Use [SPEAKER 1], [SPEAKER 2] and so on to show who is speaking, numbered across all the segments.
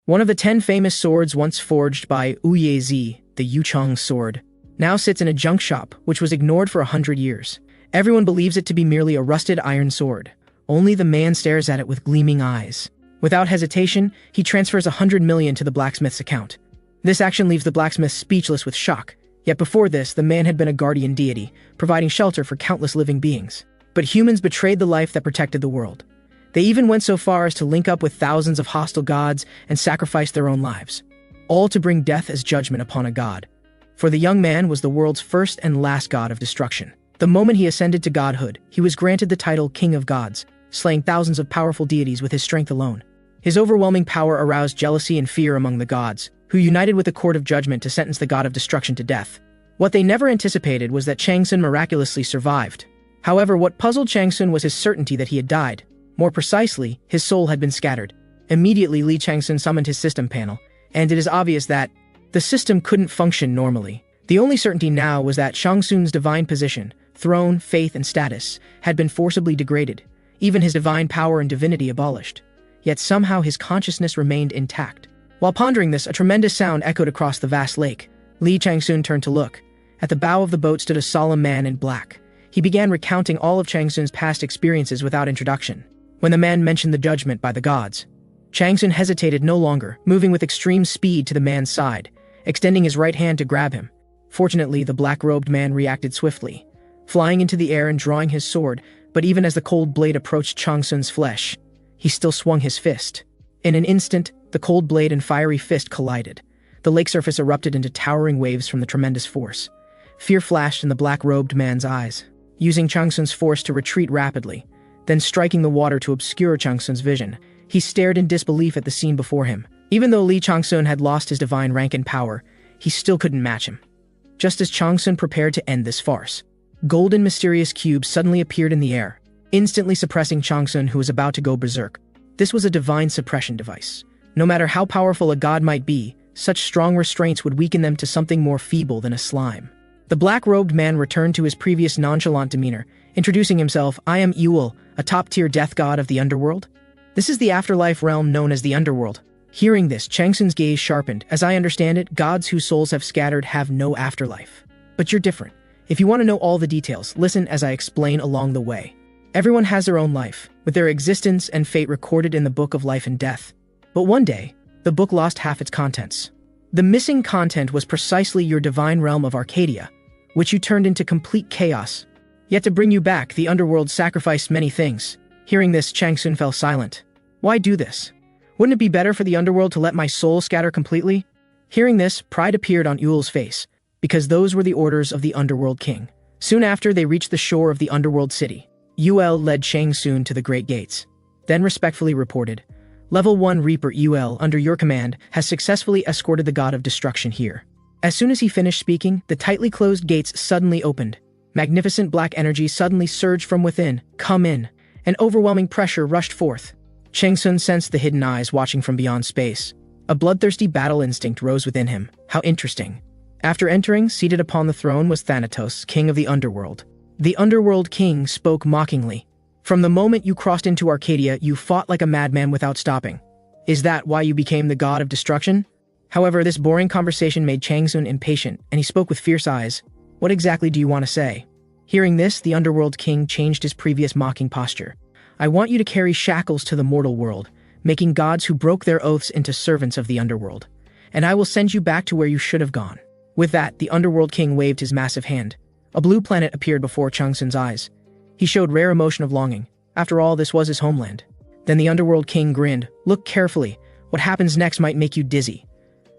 [SPEAKER 1] One of the 10 famous swords once forged by Uyezi, the Yuchong sword, now sits in a junk shop which was ignored for 100 years. Everyone believes it to be merely a rusted iron sword. Only the man stares at it with gleaming eyes. Without hesitation, he transfers 100 million to the blacksmith's account. This action leaves the blacksmith speechless with shock. Yet before this, the man had been a guardian deity, providing shelter for countless living beings. But humans betrayed the life that protected the world. They even went so far as to link up with thousands of hostile gods and sacrifice their own lives, all to bring death as judgment upon a god. For the young man was the world's first and last god of destruction. The moment he ascended to godhood, he was granted the title King of Gods, slaying thousands of powerful deities with his strength alone. His overwhelming power aroused jealousy and fear among the gods, who united with the court of judgment to sentence the god of destruction to death. What they never anticipated was that Changsun miraculously survived. However, what puzzled Changsun was his certainty that he had died. More precisely, his soul had been scattered. Immediately, Li Changsun summoned his system panel, and it is obvious that the system couldn't function normally. The only certainty now was that Changsun's divine position, throne, faith, and status had been forcibly degraded, even his divine power and divinity abolished. Yet somehow his consciousness remained intact. While pondering this, a tremendous sound echoed across the vast lake. Li Changsun turned to look. At the bow of the boat stood a solemn man in black. He began recounting all of Changsun's past experiences without introduction. When the man mentioned the judgment by the gods, Changsun hesitated no longer, moving with extreme speed to the man's side, extending his right hand to grab him. Fortunately, the black-robed man reacted swiftly, flying into the air and drawing his sword, but even as the cold blade approached Changsun's flesh, he still swung his fist. In an instant, the cold blade and fiery fist collided. The lake surface erupted into towering waves from the tremendous force. Fear flashed in the black-robed man's eyes, using Changsun's force to retreat rapidly, then striking the water to obscure Changsun's vision. He stared in disbelief at the scene before him. Even though Li Changsun had lost his divine rank and power, he still couldn't match him. Just as Changsun prepared to end this farce, golden mysterious cubes suddenly appeared in the air, instantly suppressing Changsun, who was about to go berserk. This was a divine suppression device. No matter how powerful a god might be, such strong restraints would weaken them to something more feeble than a slime. The black-robed man returned to his previous nonchalant demeanor, introducing himself. "I am Ewell, a top-tier death god of the underworld. This is the afterlife realm known as the underworld." Hearing this, Changsun's gaze sharpened. "As I understand it, gods whose souls have scattered have no afterlife. But you're different. If you want to know all the details, listen as I explain along the way. Everyone has their own life, with their existence and fate recorded in the Book of Life and Death. But one day, the book lost half its contents. The missing content was precisely your divine realm of Arcadia, which you turned into complete chaos. Yet to bring you back, the underworld sacrificed many things." Hearing this, Changsun fell silent. "Why do this? Wouldn't it be better for the underworld to let my soul scatter completely?" Hearing this, pride appeared on Ewell's face, because those were the orders of the underworld king. Soon after, they reached the shore of the underworld city. Ewell led Changsun to the great gates, then respectfully reported, "Level 1 Reaper Ewell, under your command, has successfully escorted the god of destruction here." As soon as he finished speaking, the tightly closed gates suddenly opened. Magnificent black energy suddenly surged from within. "Come in." An overwhelming pressure rushed forth. Changsun sensed the hidden eyes watching from beyond space. A bloodthirsty battle instinct rose within him. How interesting. After entering, seated upon the throne was Thanatos, king of the underworld. The underworld king spoke mockingly. "From the moment you crossed into Arcadia, you fought like a madman without stopping. Is that why you became the god of destruction?" However, this boring conversation made Changsun impatient, and he spoke with fierce eyes. "What exactly do you want to say?" Hearing this, the underworld king changed his previous mocking posture. "I want you to carry shackles to the mortal world, making gods who broke their oaths into servants of the underworld. And I will send you back to where you should have gone." With that, the underworld king waved his massive hand. A blue planet appeared before Changsun's eyes. He showed rare emotion of longing. After all, this was his homeland. Then the underworld king grinned. "Look carefully. What happens next might make you dizzy."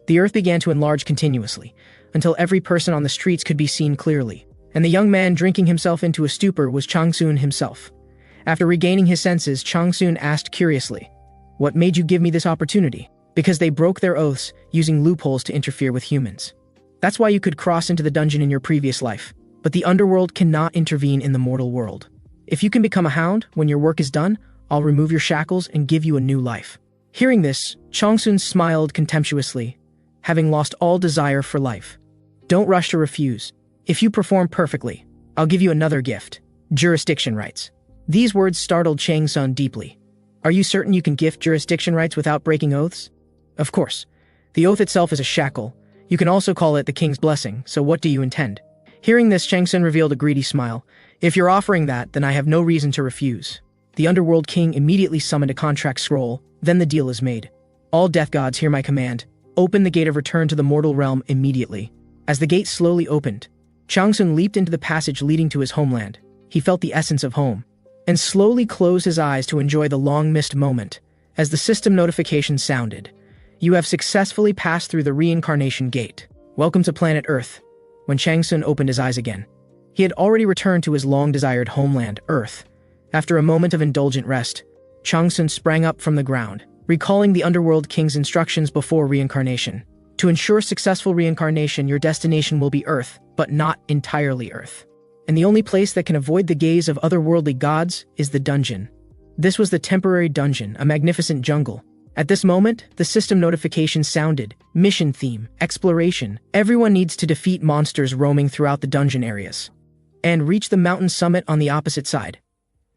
[SPEAKER 1] The earth began to enlarge continuously, until every person on the streets could be seen clearly. And the young man drinking himself into a stupor was Changsun himself. After regaining his senses, Changsun asked curiously, "What made you give me this opportunity?" "Because they broke their oaths, using loopholes to interfere with humans. That's why you could cross into the dungeon in your previous life. But the underworld cannot intervene in the mortal world. If you can become a hound, when your work is done, I'll remove your shackles and give you a new life." Hearing this, Changsun smiled contemptuously, having lost all desire for life. "Don't rush to refuse. If you perform perfectly, I'll give you another gift, jurisdiction rights." These words startled Changsun deeply. "Are you certain you can gift jurisdiction rights without breaking oaths?" Of course. The oath itself is a shackle. You can also call it the king's blessing, so what do you intend? Hearing this, Changsun revealed a greedy smile. If you're offering that, then I have no reason to refuse. The Underworld King immediately summoned a contract scroll, then the deal is made. All death gods hear my command. Open the gate of return to the mortal realm immediately. As the gate slowly opened, Changsun leaped into the passage leading to his homeland. He felt the essence of home, and slowly closed his eyes to enjoy the long-missed moment. As the system notification sounded, you have successfully passed through the reincarnation gate. Welcome to planet Earth. When Changsun opened his eyes again, he had already returned to his long-desired homeland, Earth. After a moment of indulgent rest, Changsun sprang up from the ground, recalling the Underworld King's instructions before reincarnation. To ensure successful reincarnation, your destination will be Earth, but not entirely Earth. And the only place that can avoid the gaze of otherworldly gods is the dungeon. This was the temporary dungeon, a magnificent jungle. At this moment, the system notification sounded. Mission theme, exploration. Everyone needs to defeat monsters roaming throughout the dungeon areas and reach the mountain summit on the opposite side.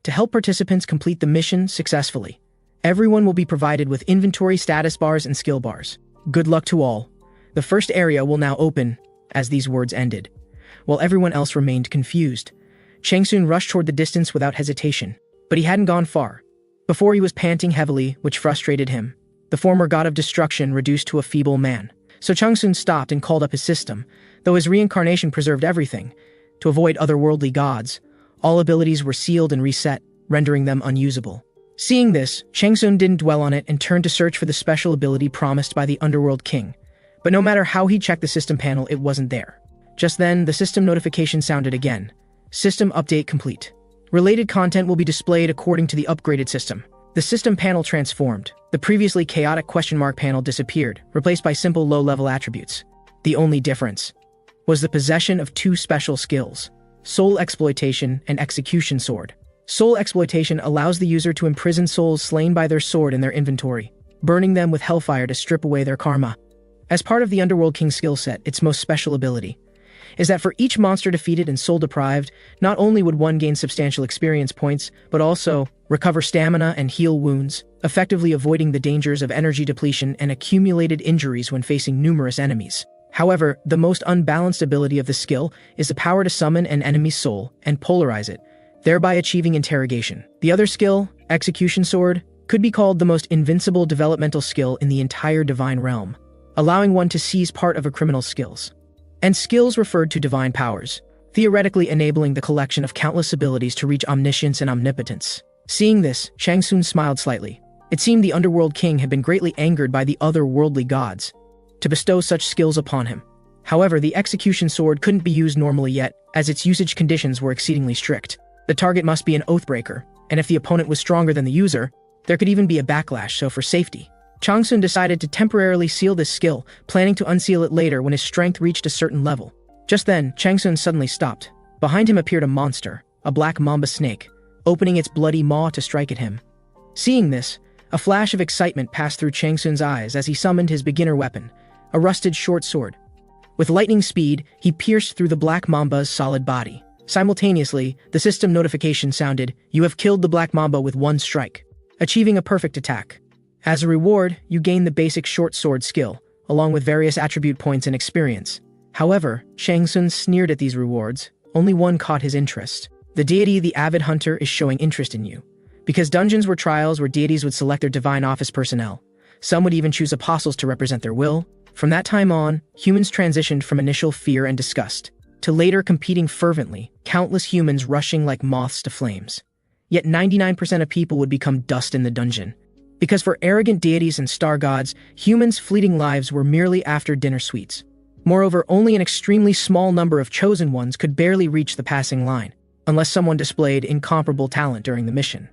[SPEAKER 1] To help participants complete the mission successfully, everyone will be provided with inventory status bars and skill bars. Good luck to all. The first area will now open. As these words ended, while everyone else remained confused, Changsun rushed toward the distance without hesitation. But he hadn't gone far before he was panting heavily, which frustrated him. The former god of destruction reduced to a feeble man. So Changsun stopped and called up his system. Though his reincarnation preserved everything, to avoid otherworldly gods, all abilities were sealed and reset, rendering them unusable. Seeing this, Changsun didn't dwell on it and turned to search for the special ability promised by the Underworld King. But no matter how he checked the system panel, it wasn't there. Just then, the system notification sounded again. System update complete. Related content will be displayed according to the upgraded system. The system panel transformed. The previously chaotic question mark panel disappeared, replaced by simple low-level attributes. The only difference was the possession of two special skills: Soul Exploitation and Execution Sword. Soul Exploitation allows the user to imprison souls slain by their sword in their inventory, burning them with hellfire to strip away their karma. As part of the Underworld King's skill set, its most special ability is that for each monster defeated and soul deprived, not only would one gain substantial experience points, but also recover stamina and heal wounds, effectively avoiding the dangers of energy depletion and accumulated injuries when facing numerous enemies. However, the most unbalanced ability of the skill is the power to summon an enemy's soul and polarize it, thereby achieving interrogation. The other skill, Execution Sword, could be called the most invincible developmental skill in the entire divine realm, allowing one to seize part of a criminal's skills. And skills referred to divine powers, theoretically enabling the collection of countless abilities to reach omniscience and omnipotence. Seeing this, Changsun smiled slightly. It seemed the Underworld King had been greatly angered by the otherworldly gods to bestow such skills upon him. However, the Execution Sword couldn't be used normally yet, as its usage conditions were exceedingly strict. The target must be an Oathbreaker, and if the opponent was stronger than the user, there could even be a backlash, so for safety, Changsun decided to temporarily seal this skill, planning to unseal it later when his strength reached a certain level. Just then, Changsun suddenly stopped. Behind him appeared a monster, a black mamba snake, opening its bloody maw to strike at him. Seeing this, a flash of excitement passed through Changsun's eyes as he summoned his beginner weapon, a rusted short sword. With lightning speed, he pierced through the black mamba's solid body. Simultaneously, the system notification sounded, "You have killed the black mamba with one strike," achieving a perfect attack. As a reward, you gain the basic short sword skill, along with various attribute points and experience. However, Changsun sneered at these rewards. Only one caught his interest. The deity, the avid hunter, is showing interest in you. Because dungeons were trials where deities would select their divine office personnel. Some would even choose apostles to represent their will. From that time on, humans transitioned from initial fear and disgust to later competing fervently, countless humans rushing like moths to flames. Yet 99% of people would become dust in the dungeon. Because for arrogant deities and star gods, humans' fleeting lives were merely after-dinner sweets. Moreover, only an extremely small number of chosen ones could barely reach the passing line, unless someone displayed incomparable talent during the mission.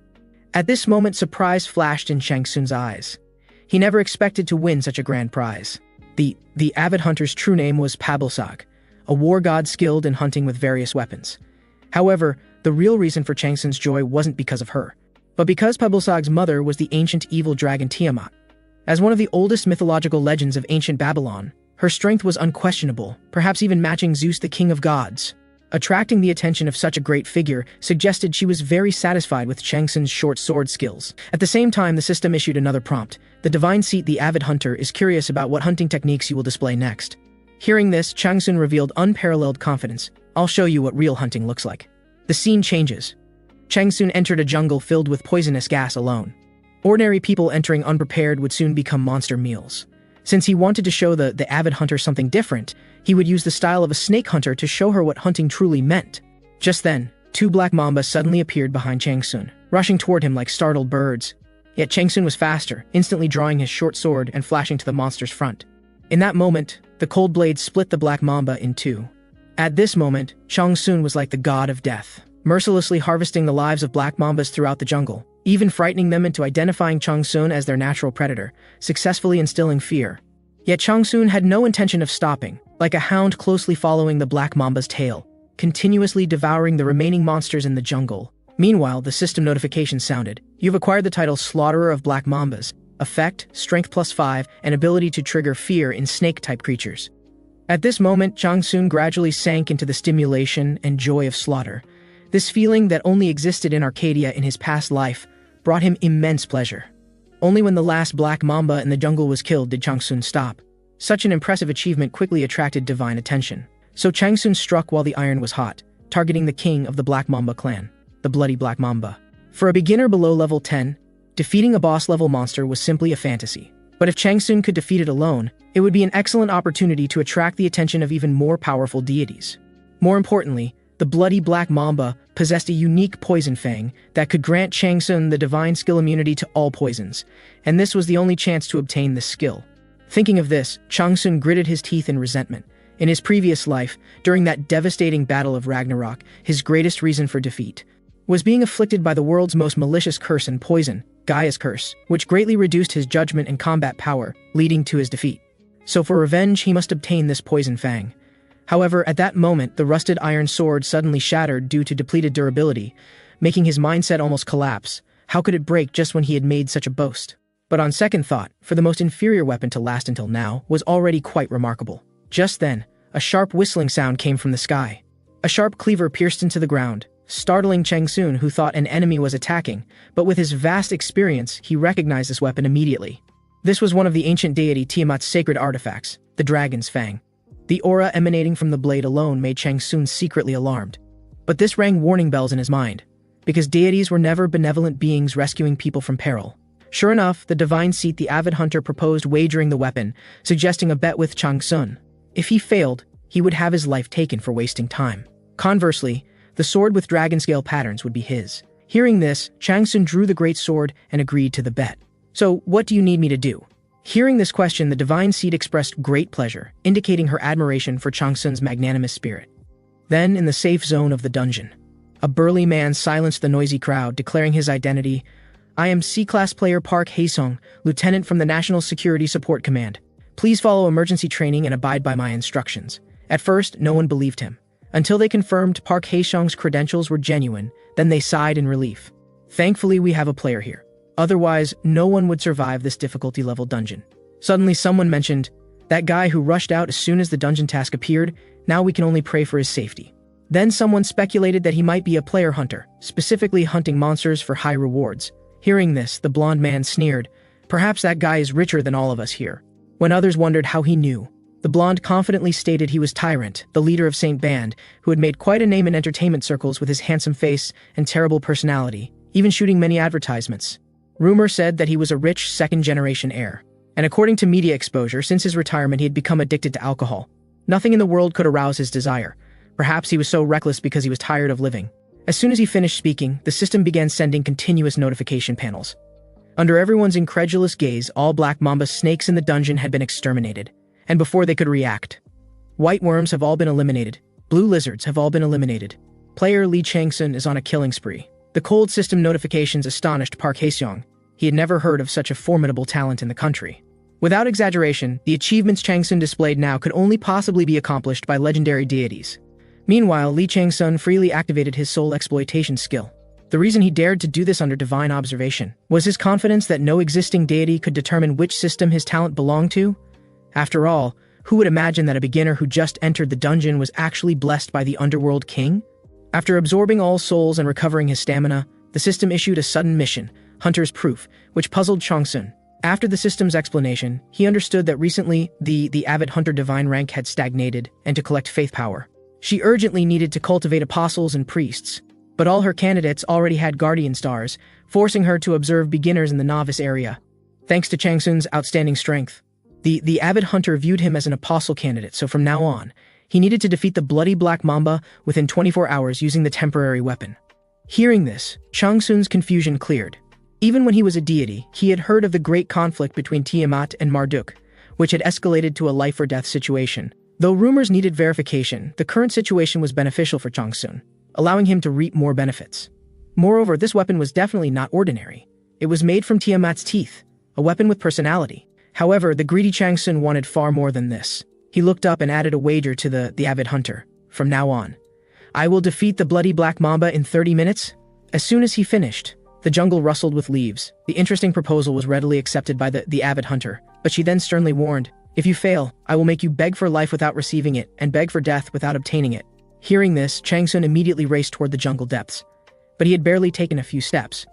[SPEAKER 1] At this moment, surprise flashed in Changsun's eyes. He never expected to win such a grand prize. The avid hunter's true name was Pablsag, a war god skilled in hunting with various weapons. However, the real reason for Changsun's joy wasn't because of her, but because Pablsag's mother was the ancient evil dragon Tiamat. As one of the oldest mythological legends of ancient Babylon, her strength was unquestionable, perhaps even matching Zeus, the king of gods. Attracting the attention of such a great figure suggested she was very satisfied with Chang Sun's short sword skills. At the same time, the system issued another prompt. The divine seat, the avid hunter, is curious about what hunting techniques you will display next. Hearing this, Chang Sun revealed unparalleled confidence. I'll show you what real hunting looks like. The scene changes. Chang Sun entered a jungle filled with poisonous gas alone. Ordinary people entering unprepared would soon become monster meals. Since he wanted to show the avid hunter something different, he would use the style of a snake hunter to show her what hunting truly meant. Just then, two black mambas suddenly appeared behind Chang Sun, rushing toward him like startled birds. Yet Chang Sun was faster, instantly drawing his short sword and flashing to the monster's front. In that moment, the cold blade split the black mamba in two. At this moment, Chang Sun was like the god of death, mercilessly harvesting the lives of black mambas throughout the jungle, even frightening them into identifying Chang Sun as their natural predator, successfully instilling fear. Yet Chang Sun had no intention of stopping, like a hound closely following the black mamba's tail, continuously devouring the remaining monsters in the jungle. Meanwhile, the system notification sounded. You've acquired the title Slaughterer of Black Mambas. Effect, Strength +5, and ability to trigger fear in snake-type creatures. At this moment, Chang Sun gradually sank into the stimulation and joy of slaughter. This feeling that only existed in Arcadia in his past life brought him immense pleasure. Only when the last black mamba in the jungle was killed did Chang Sun stop. Such an impressive achievement quickly attracted divine attention. So Chang Sun struck while the iron was hot, targeting the king of the Black Mamba clan, the Bloody Black Mamba. For a beginner below level 10, defeating a boss-level monster was simply a fantasy. But if Chang Sun could defeat it alone, it would be an excellent opportunity to attract the attention of even more powerful deities. More importantly, the Bloody Black Mamba possessed a unique poison fang that could grant Chang Sun the divine skill immunity to all poisons, and this was the only chance to obtain this skill. Thinking of this, Chang Sun gritted his teeth in resentment. In his previous life, during that devastating battle of Ragnarok, his greatest reason for defeat was being afflicted by the world's most malicious curse and poison, Gaia's curse, which greatly reduced his judgment and combat power, leading to his defeat. So for revenge, he must obtain this poison fang. However, at that moment, the rusted iron sword suddenly shattered due to depleted durability, making his mindset almost collapse. How could it break just when he had made such a boast? But on second thought, for the most inferior weapon to last until now, was already quite remarkable. Just then, a sharp whistling sound came from the sky. A sharp cleaver pierced into the ground, startling Chang Sun, who thought an enemy was attacking, but with his vast experience, he recognized this weapon immediately. This was one of the ancient deity Tiamat's sacred artifacts, the Dragon's Fang. The aura emanating from the blade alone made Chang Sun secretly alarmed. But this rang warning bells in his mind, because deities were never benevolent beings rescuing people from peril. Sure enough, the divine seat, the avid hunter, proposed wagering the weapon, suggesting a bet with Chang Sun. If he failed, he would have his life taken for wasting time. Conversely, the sword with dragon scale patterns would be his. Hearing this, Chang Sun drew the great sword and agreed to the bet. So, what do you need me to do? Hearing this question, the divine seed expressed great pleasure, indicating her admiration for Chang Sun's magnanimous spirit. Then, in the safe zone of the dungeon, a burly man silenced the noisy crowd, declaring his identity. I am C-Class player Park Haesung, lieutenant from the National Security Support Command. Please follow emergency training and abide by my instructions. At first, no one believed him. Until they confirmed Park Haesung's credentials were genuine, then they sighed in relief. Thankfully, we have a player here. Otherwise, no one would survive this difficulty-level dungeon. Suddenly, someone mentioned, that guy who rushed out as soon as the dungeon task appeared, now we can only pray for his safety. Then someone speculated that he might be a player hunter, specifically hunting monsters for high rewards. Hearing this, the blonde man sneered, perhaps that guy is richer than all of us here. When others wondered how he knew, the blonde confidently stated he was Tyrant, the leader of Saint Band, who had made quite a name in entertainment circles with his handsome face and terrible personality, even shooting many advertisements. Rumor said that he was a rich second-generation heir. And according to media exposure, since his retirement he had become addicted to alcohol. Nothing in the world could arouse his desire. Perhaps he was so reckless because he was tired of living. As soon as he finished speaking, the system began sending continuous notification panels. Under everyone's incredulous gaze, all Black Mamba snakes in the dungeon had been exterminated. And before they could react, white worms have all been eliminated. Blue lizards have all been eliminated. Player Lee Chang-sun is on a killing spree. The cold system notifications astonished Park Haesung. He had never heard of such a formidable talent in the country. Without exaggeration, the achievements Chang-sun displayed now could only possibly be accomplished by legendary deities. Meanwhile, Lee Chang-sun freely activated his soul exploitation skill. The reason he dared to do this under divine observation was his confidence that no existing deity could determine which system his talent belonged to. After all, Who would imagine that a beginner who just entered the dungeon was actually blessed by the underworld king? After absorbing all souls and recovering his stamina, the system issued a sudden mission, Hunter's Proof, which puzzled Changsun. After the system's explanation, he understood that recently the avid hunter divine rank had stagnated, and to collect faith power, she urgently needed to cultivate apostles and priests. But all her candidates already had guardian stars, forcing her to observe beginners in the novice area. Thanks to Changsun's outstanding strength, the avid hunter viewed him as an apostle candidate, so from now on, he needed to defeat the bloody black mamba within 24 hours using the temporary weapon. Hearing this, Changsun's confusion cleared. Even when he was a deity, he had heard of the great conflict between Tiamat and Marduk, which had escalated to a life-or-death situation. Though rumors needed verification, the current situation was beneficial for Changsun, allowing him to reap more benefits. Moreover, this weapon was definitely not ordinary. It was made from Tiamat's teeth, a weapon with personality. However, the greedy Changsun wanted far more than this. He looked up and added a wager to the avid hunter. From now on, I will defeat the bloody black mamba in 30 minutes. As soon as he finished, the jungle rustled with leaves. The interesting proposal was readily accepted by the avid hunter, but she then sternly warned, "If you fail, I will make you beg for life without receiving it, and beg for death without obtaining it." Hearing this, Changsun immediately raced toward the jungle depths. But he had barely taken a few steps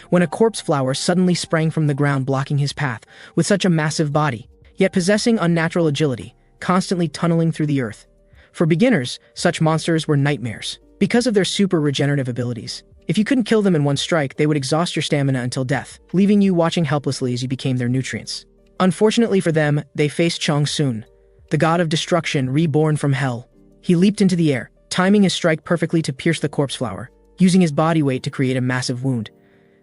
[SPEAKER 1] when a corpse flower suddenly sprang from the ground, blocking his path. With such a massive body, yet possessing unnatural agility, constantly tunneling through the earth. For beginners, such monsters were nightmares, because of their super regenerative abilities. If you couldn't kill them in one strike, they would exhaust your stamina until death, leaving you watching helplessly as you became their nutrients. Unfortunately for them, they faced Changsun, the god of destruction reborn from hell. He leaped into the air, timing his strike perfectly to pierce the corpse flower, using his body weight to create a massive wound,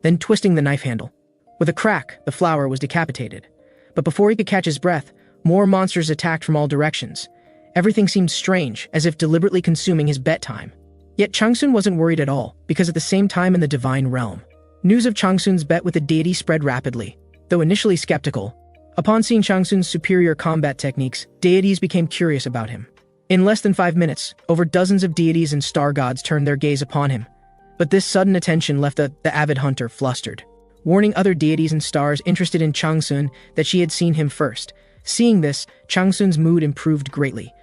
[SPEAKER 1] then twisting the knife handle. With a crack, the flower was decapitated. But before he could catch his breath, more monsters attacked from all directions. Everything seemed strange, as if deliberately consuming his bedtime. Yet Changsun wasn't worried at all, because at the same time in the divine realm, news of Changsun's bet with the deity spread rapidly. Though initially skeptical, upon seeing Changsun's superior combat techniques, deities became curious about him. In less than 5 minutes, over dozens of deities and star gods turned their gaze upon him. But this sudden attention left the avid hunter flustered, warning other deities and stars interested in Changsun that she had seen him first. Seeing this, Changsun's mood improved greatly.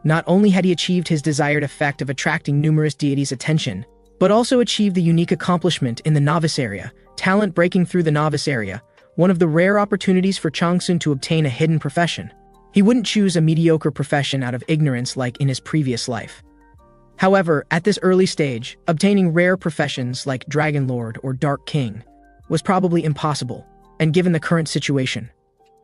[SPEAKER 1] Not only had he achieved his desired effect of attracting numerous deities' attention, but also achieved the unique accomplishment in the novice area, talent breaking through the novice area, one of the rare opportunities for Changsun to obtain a hidden profession. He wouldn't choose a mediocre profession out of ignorance like in his previous life. However, at this early stage, obtaining rare professions like Dragon Lord or Dark King was probably impossible, and given the current situation,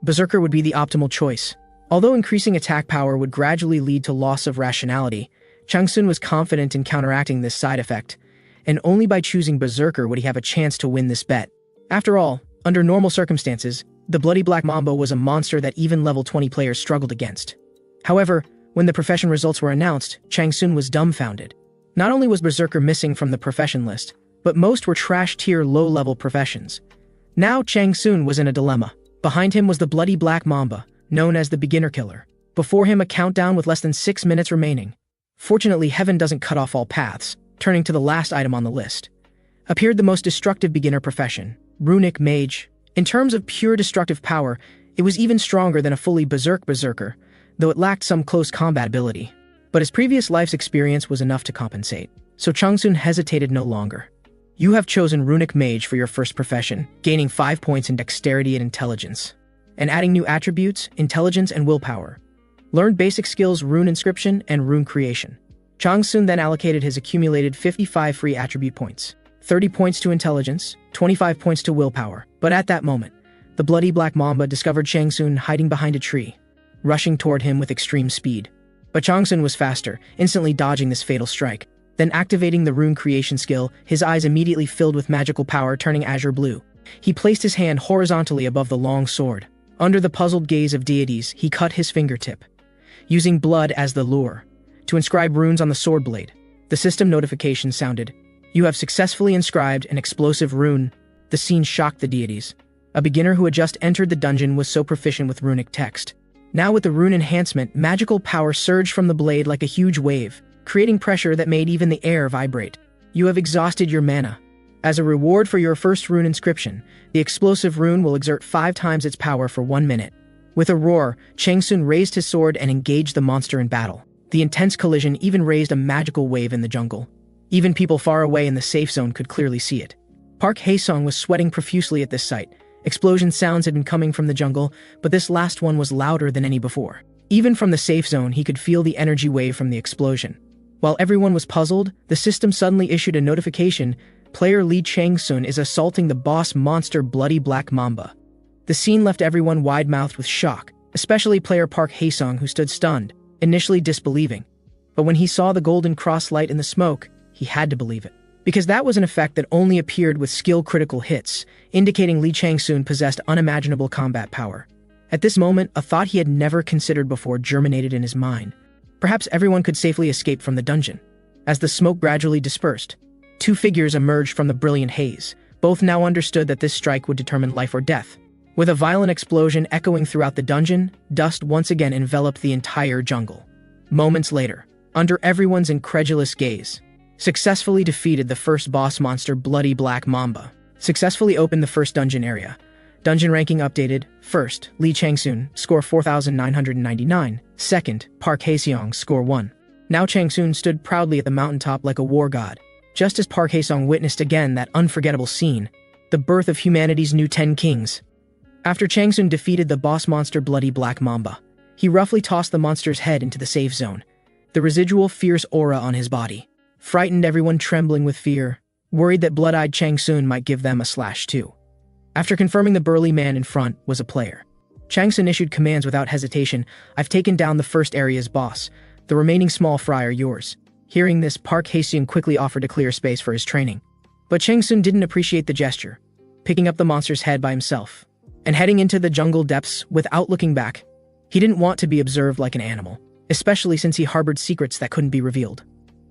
[SPEAKER 1] Berserker would be the optimal choice. Although increasing attack power would gradually lead to loss of rationality, Changsun was confident in counteracting this side effect, and only by choosing Berserker would he have a chance to win this bet. After all, under normal circumstances, the Bloody Black Mamba was a monster that even level 20 players struggled against. However, when the profession results were announced, Changsun was dumbfounded. Not only was Berserker missing from the profession list, but most were trash-tier low-level professions. Now Changsun was in a dilemma. Behind him was the Bloody Black Mamba, known as the Beginner Killer. Before him, a countdown with less than 6 minutes remaining. Fortunately, heaven doesn't cut off all paths. Turning to the last item on the list, appeared the most destructive beginner profession, Runic Mage. In terms of pure destructive power, it was even stronger than a fully berserker, though it lacked some close combat ability. But his previous life's experience was enough to compensate, so Changsun hesitated no longer. You have chosen Runic Mage for your first profession, gaining 5 points in dexterity and intelligence, and adding new attributes, intelligence and willpower. Learn basic skills rune inscription and rune creation. Changsun then allocated his accumulated 55 free attribute points, 30 points to intelligence, 25 points to willpower. But at that moment, the Bloody Black Mamba discovered Changsun hiding behind a tree, rushing toward him with extreme speed. But Changsun was faster, instantly dodging this fatal strike. Then activating the rune creation skill, his eyes immediately filled with magical power, turning azure blue. He placed his hand horizontally above the long sword. Under the puzzled gaze of deities, he cut his fingertip, using blood as the lure, to inscribe runes on the sword blade. The system notification sounded. You have successfully inscribed an explosive rune. The scene shocked the deities. A beginner who had just entered the dungeon was so proficient with runic text. Now with the rune enhancement, magical power surged from the blade like a huge wave, creating pressure that made even the air vibrate. You have exhausted your mana. As a reward for your first rune inscription, the explosive rune will exert 5 times its power for 1 minute. With a roar, Chang Sun raised his sword and engaged the monster in battle. The intense collision even raised a magical wave in the jungle. Even people far away in the safe zone could clearly see it. Park Hae-sung was sweating profusely at this sight. Explosion sounds had been coming from the jungle, but this last one was louder than any before. Even from the safe zone, he could feel the energy wave from the explosion. While everyone was puzzled, the system suddenly issued a notification: player Lee Chang-sun is assaulting the boss monster Bloody Black Mamba. The scene left everyone wide-mouthed with shock, especially player Park Hae-sung, who stood stunned, initially disbelieving. But when he saw the golden cross light in the smoke, he had to believe it. Because that was an effect that only appeared with skill-critical hits, indicating Lee Chang-sun possessed unimaginable combat power. At this moment, a thought he had never considered before germinated in his mind. Perhaps everyone could safely escape from the dungeon. As the smoke gradually dispersed, two figures emerged from the brilliant haze. Both now understood that this strike would determine life or death. With a violent explosion echoing throughout the dungeon, dust once again enveloped the entire jungle. Moments later, under everyone's incredulous gaze, successfully defeated the first boss monster Bloody Black Mamba. Successfully opened the first dungeon area. Dungeon ranking updated. First, Lee Chang-sun, score 4,999. Second, Park Hae-sung, score 1. Now Chang-sun stood proudly at the mountaintop like a war god. Just as Park Hae-sung witnessed again that unforgettable scene, the birth of humanity's new 10 kings. After Chang-sun defeated the boss monster Bloody Black Mamba, he roughly tossed the monster's head into the safe zone. The residual fierce aura on his body frightened everyone, trembling with fear, worried that blood-eyed Chang-sun might give them a slash too. After confirming the burly man in front was a player, Chang-sun issued commands without hesitation. I've taken down the first area's boss. The remaining small fry are yours. Hearing this, Park Hae-sung quickly offered to clear space for his training. But Chang-sun didn't appreciate the gesture, picking up the monster's head by himself and heading into the jungle depths without looking back. He didn't want to be observed like an animal, especially since he harbored secrets that couldn't be revealed.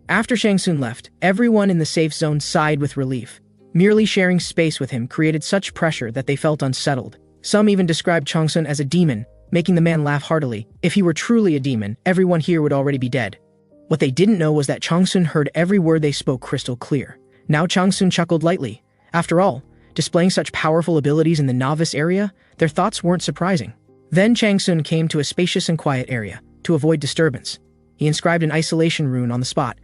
[SPEAKER 1] After Chang-sun left, everyone in the safe zone sighed with relief. Merely sharing space with him created such pressure that they felt unsettled. Some even described Chang-sun as a demon, making the man laugh heartily. If he were truly a demon, everyone here would already be dead. What they didn't know was that Chang-sun heard every word they spoke crystal clear. Now Chang-sun chuckled lightly. After all, displaying such powerful abilities in the novice area, their thoughts weren't surprising. Then Chang-sun came to a spacious and quiet area. To avoid disturbance, he inscribed an isolation rune on the spot,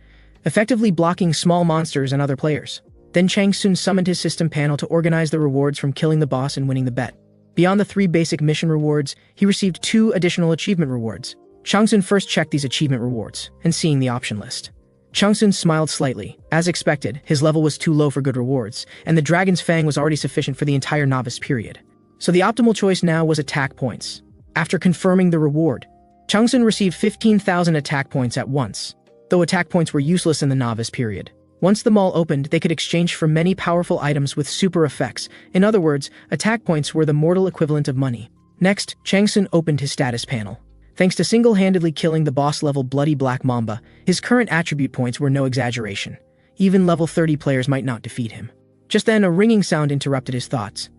[SPEAKER 1] effectively blocking small monsters and other players. Then Chang-sun summoned his system panel to organize the rewards from killing the boss and winning the bet. Beyond the 3 basic mission rewards, he received 2 additional achievement rewards. Chang-sun first checked these achievement rewards, and seeing the option list, Chang-sun smiled slightly. As expected, his level was too low for good rewards, and the Dragon's Fang was already sufficient for the entire novice period. So the optimal choice now was attack points. After confirming the reward, Chang-sun received 15,000 attack points at once, though attack points were useless in the novice period. Once the mall opened, they could exchange for many powerful items with super effects. In other words, attack points were the mortal equivalent of money. Next, Chang-sun opened his status panel. Thanks to single-handedly killing the boss-level Bloody Black Mamba, his current attribute points were no exaggeration. Even level 30 players might not defeat him. Just then, a ringing sound interrupted his thoughts.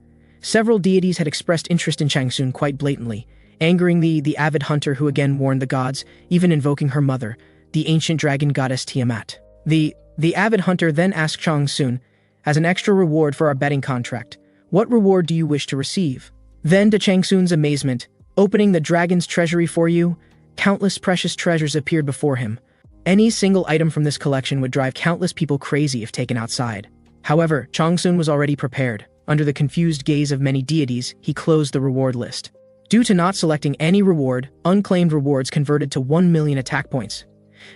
[SPEAKER 1] Several deities had expressed interest in Chang-sun quite blatantly, angering the avid hunter who again warned the gods, even invoking her mother, the ancient dragon goddess Tiamat. The avid hunter then asked Chang-sun, as an extra reward for our betting contract, what reward do you wish to receive? Then, to Chang-sun's amazement, opening the dragon's treasury for you, countless precious treasures appeared before him. Any single item from this collection would drive countless people crazy if taken outside. However, Chang-sun was already prepared. Under the confused gaze of many deities, he closed the reward list. Due to not selecting any reward, unclaimed rewards converted to 1 million attack points.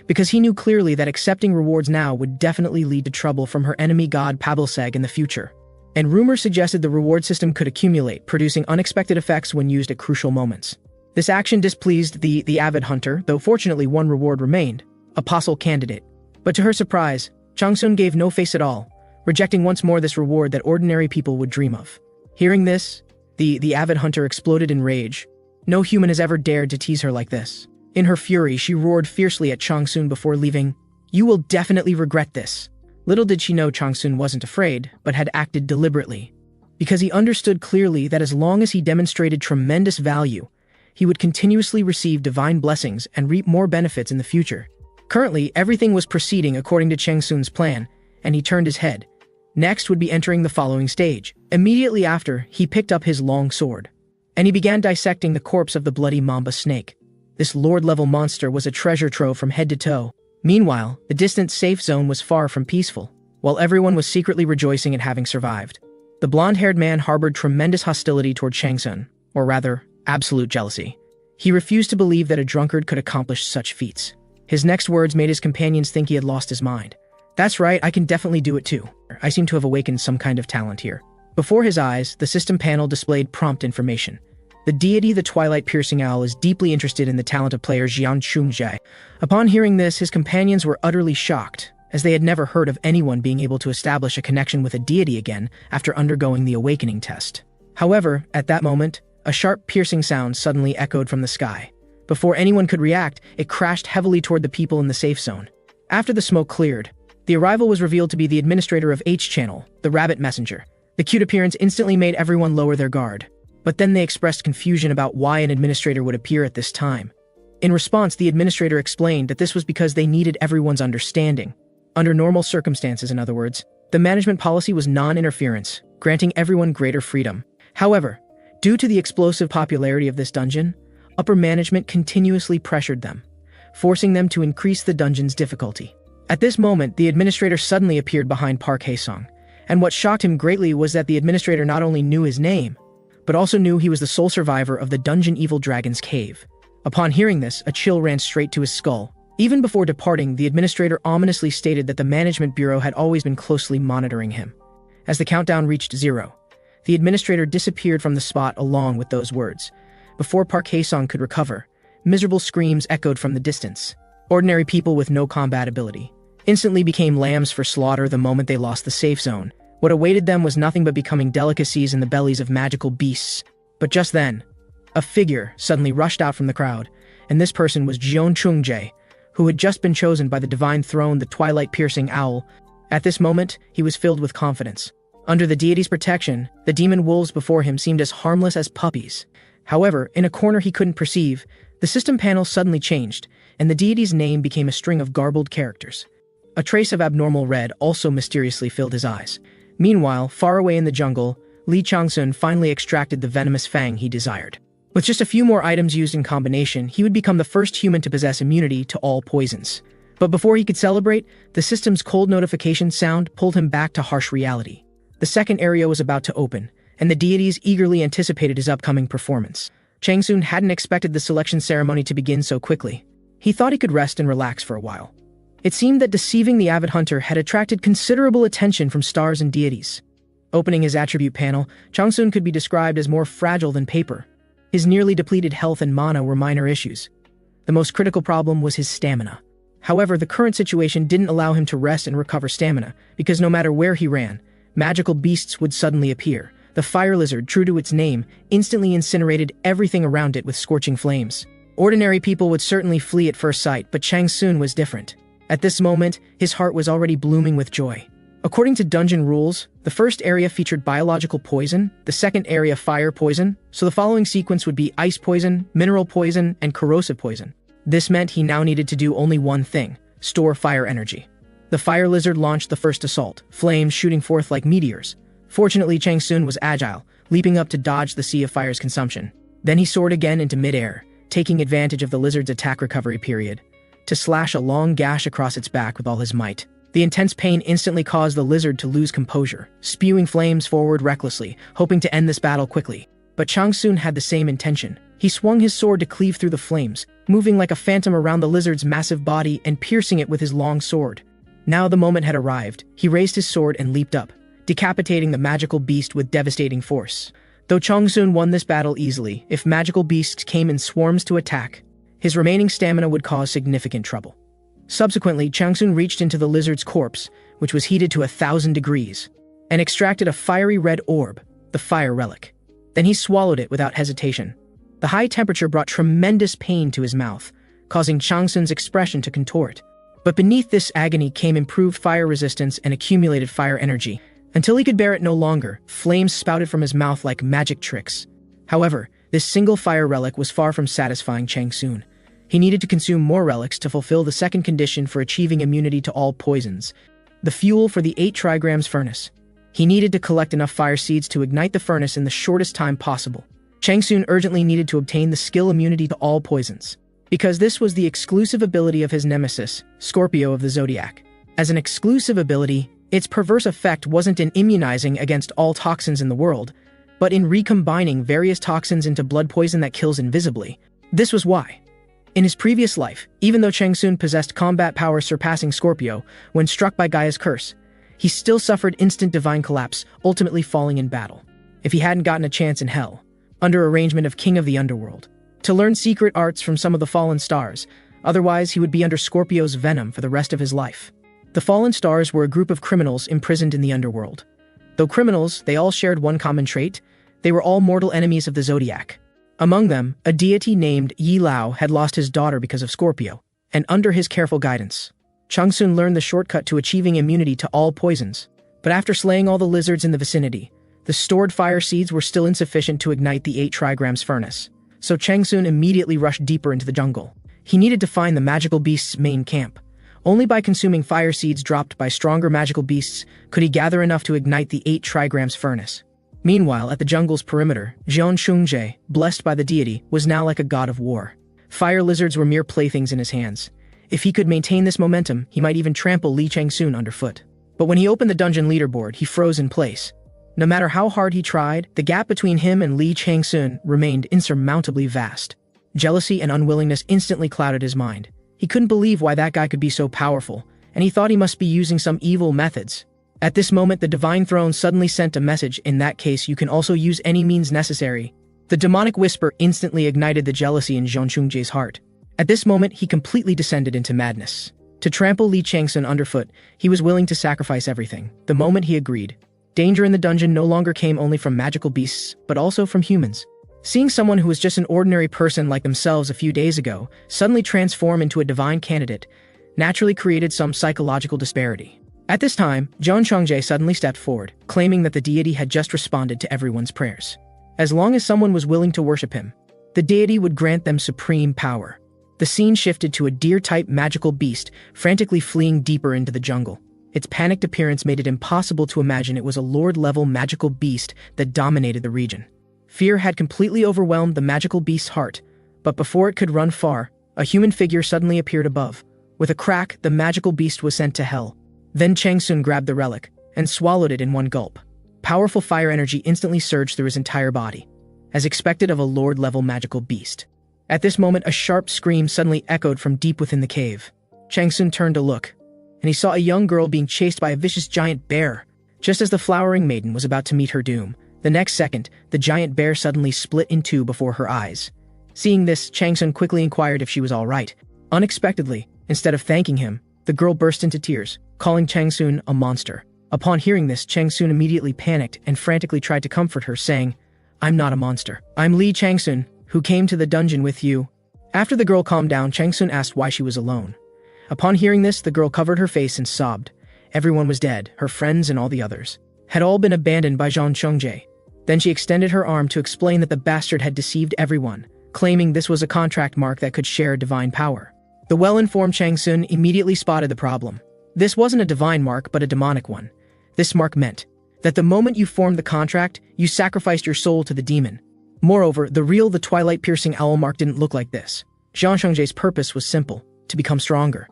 [SPEAKER 1] Because he knew clearly that accepting rewards now would definitely lead to trouble from her enemy god Pabilseg in the future. And rumors suggested the reward system could accumulate, producing unexpected effects when used at crucial moments. This action displeased the avid hunter, though fortunately one reward remained, Apostle Candidate. But to her surprise, Chang-sun gave no face at all, rejecting once more this reward that ordinary people would dream of. Hearing this, the avid hunter exploded in rage. No human has ever dared to tease her like this. In her fury, she roared fiercely at Chang-sun before leaving. You will definitely regret this. Little did she know Chang-sun wasn't afraid, but had acted deliberately. Because he understood clearly that as long as he demonstrated tremendous value, he would continuously receive divine blessings and reap more benefits in the future. Currently, everything was proceeding according to Chang-sun's plan, and he turned his head. Next would be entering the following stage. Immediately after, he picked up his long sword. and he began dissecting the corpse of the bloody mamba snake. This lord-level monster was a treasure trove from head to toe. Meanwhile, the distant safe zone was far from peaceful, while everyone was secretly rejoicing at having survived. The blonde-haired man harbored tremendous hostility toward Changsun, or rather, absolute jealousy. He refused to believe that a drunkard could accomplish such feats. His next words made his companions think he had lost his mind. "That's right, I can definitely do it too. I seem to have awakened some kind of talent here." Before his eyes, the system panel displayed prompt information. The deity, the twilight-piercing owl, is deeply interested in the talent of player Jian Chungjie. Upon hearing this, his companions were utterly shocked, as they had never heard of anyone being able to establish a connection with a deity again after undergoing the awakening test. However, at that moment, a sharp, piercing sound suddenly echoed from the sky. Before anyone could react, it crashed heavily toward the people in the safe zone. After the smoke cleared, the arrival was revealed to be the administrator of H-Channel, the rabbit messenger. The cute appearance instantly made everyone lower their guard. But then they expressed confusion about why an administrator would appear at this time. In response, the administrator explained that this was because they needed everyone's understanding. Under normal circumstances, in other words, the management policy was non-interference, granting everyone greater freedom. However, due to the explosive popularity of this dungeon, upper management continuously pressured them, forcing them to increase the dungeon's difficulty. At this moment, the administrator suddenly appeared behind Park Hae-sung, and what shocked him greatly was that the administrator not only knew his name, but also knew he was the sole survivor of the Dungeon Evil Dragon's Cave. Upon hearing this, a chill ran straight to his skull. Even before departing, the administrator ominously stated that the Management Bureau had always been closely monitoring him. As the countdown reached 0, the administrator disappeared from the spot along with those words. Before Park Hae-sung could recover, miserable screams echoed from the distance. Ordinary people with no combat ability instantly became lambs for slaughter the moment they lost the safe zone. What awaited them was nothing but becoming delicacies in the bellies of magical beasts. But just then, a figure suddenly rushed out from the crowd, and this person was Jian Chungjie, who had just been chosen by the divine throne, the twilight-piercing owl. At this moment, he was filled with confidence. Under the deity's protection, the demon wolves before him seemed as harmless as puppies. However, in a corner he couldn't perceive, the system panel suddenly changed, and the deity's name became a string of garbled characters. A trace of abnormal red also mysteriously filled his eyes. Meanwhile, far away in the jungle, Li Changsun finally extracted the venomous fang he desired. With just a few more items used in combination, he would become the first human to possess immunity to all poisons. But before he could celebrate, the system's cold notification sound pulled him back to harsh reality. The second area was about to open, and the deities eagerly anticipated his upcoming performance. Changsun hadn't expected the selection ceremony to begin so quickly. He thought he could rest and relax for a while. It seemed that deceiving the avid hunter had attracted considerable attention from stars and deities. Opening his attribute panel, Changsun could be described as more fragile than paper. His nearly depleted health and mana were minor issues. The most critical problem was his stamina. However, the current situation didn't allow him to rest and recover stamina, because no matter where he ran, magical beasts would suddenly appear. The fire lizard, true to its name, instantly incinerated everything around it with scorching flames. Ordinary people would certainly flee at first sight, but Changsun was different. At this moment, his heart was already blooming with joy. According to dungeon rules, the first area featured biological poison, the second area fire poison, so the following sequence would be ice poison, mineral poison, and corrosive poison. This meant he now needed to do only one thing: store fire energy. The fire lizard launched the first assault, flames shooting forth like meteors. Fortunately, Changsun was agile, leaping up to dodge the sea of fire's consumption. Then he soared again into midair, taking advantage of the lizard's attack recovery period, to slash a long gash across its back with all his might. The intense pain instantly caused the lizard to lose composure, spewing flames forward recklessly, hoping to end this battle quickly. But Changsun had the same intention. He swung his sword to cleave through the flames, moving like a phantom around the lizard's massive body and piercing it with his long sword. Now the moment had arrived. He raised his sword and leaped up, decapitating the magical beast with devastating force. Though Changsun won this battle easily, if magical beasts came in swarms to attack, his remaining stamina would cause significant trouble. Subsequently, Changsun reached into the lizard's corpse, which was heated to 1,000 degrees, and extracted a fiery red orb, the fire relic. Then he swallowed it without hesitation. The high temperature brought tremendous pain to his mouth, causing Changsun's expression to contort. But beneath this agony came improved fire resistance and accumulated fire energy. Until he could bear it no longer, flames spouted from his mouth like magic tricks. However, this single fire relic was far from satisfying Changsun. He needed to consume more relics to fulfill the second condition for achieving immunity to all poisons: the fuel for the 8 trigrams furnace. He needed to collect enough fire seeds to ignite the furnace in the shortest time possible. Changsun urgently needed to obtain the skill immunity to all poisons, because this was the exclusive ability of his nemesis, Scorpio of the Zodiac. As an exclusive ability, its perverse effect wasn't in immunizing against all toxins in the world, but in recombining various toxins into blood poison that kills invisibly. This was why. In his previous life, even though Changsun possessed combat power surpassing Scorpio, when struck by Gaia's curse, he still suffered instant divine collapse, ultimately falling in battle. If he hadn't gotten a chance in hell, under arrangement of King of the Underworld, to learn secret arts from some of the fallen stars, otherwise he would be under Scorpio's venom for the rest of his life. The fallen stars were a group of criminals imprisoned in the underworld. Though criminals, they all shared one common trait: they were all mortal enemies of the Zodiac. Among them, a deity named Yi Lao had lost his daughter because of Scorpio, and under his careful guidance, Changsun learned the shortcut to achieving immunity to all poisons. But after slaying all the lizards in the vicinity, the stored fire seeds were still insufficient to ignite the 8 trigrams furnace. So Changsun immediately rushed deeper into the jungle. He needed to find the magical beast's main camp. Only by consuming fire seeds dropped by stronger magical beasts could he gather enough to ignite the 8 trigrams furnace. Meanwhile, at the jungle's perimeter, Zhongshungje, blessed by the deity, was now like a god of war. Fire lizards were mere playthings in his hands. If he could maintain this momentum, he might even trample Li Changsun underfoot. But when he opened the dungeon leaderboard, he froze in place. No matter how hard he tried, the gap between him and Li Changsun remained insurmountably vast. Jealousy and unwillingness instantly clouded his mind. He couldn't believe why that guy could be so powerful, and he thought he must be using some evil methods. At this moment, the Divine Throne suddenly sent a message: in that case, you can also use any means necessary. The demonic whisper instantly ignited the jealousy in Zhongshungje's heart. At this moment, he completely descended into madness. To trample Li Changsun underfoot, he was willing to sacrifice everything. The moment he agreed, danger in the dungeon no longer came only from magical beasts, but also from humans. Seeing someone who was just an ordinary person like themselves a few days ago suddenly transform into a divine candidate naturally created some psychological disparity. At this time, Zhongshungje suddenly stepped forward, claiming that the deity had just responded to everyone's prayers. As long as someone was willing to worship him, the deity would grant them supreme power. The scene shifted to a deer-type magical beast frantically fleeing deeper into the jungle. Its panicked appearance made it impossible to imagine it was a lord-level magical beast that dominated the region. Fear had completely overwhelmed the magical beast's heart, but before it could run far, a human figure suddenly appeared above. With a crack, the magical beast was sent to hell. Then Changsun grabbed the relic and swallowed it in one gulp. Powerful fire energy instantly surged through his entire body, as expected of a lord-level magical beast. At this moment, a sharp scream suddenly echoed from deep within the cave. Changsun turned to look, and he saw a young girl being chased by a vicious giant bear. Just as the flowering maiden was about to meet her doom, the next second, the giant bear suddenly split in two before her eyes. Seeing this, Changsun quickly inquired if she was all right. Unexpectedly, instead of thanking him, the girl burst into tears, calling Changsun a monster. Upon hearing this, Changsun immediately panicked and frantically tried to comfort her, saying, "I'm not a monster. I'm Li Changsun, who came to the dungeon with you." After the girl calmed down, Changsun asked why she was alone. Upon hearing this, the girl covered her face and sobbed. Everyone was dead. Her friends and all the others had all been abandoned by Zhongshungje. Then she extended her arm to explain that the bastard had deceived everyone, claiming this was a contract mark that could share divine power. The well-informed Changsun immediately spotted the problem. This wasn't a divine mark, but a demonic one. This mark meant that the moment you formed the contract, you sacrificed your soul to the demon. Moreover, the twilight-piercing owl mark didn't look like this. Zhongshungje's purpose was simple: to become stronger.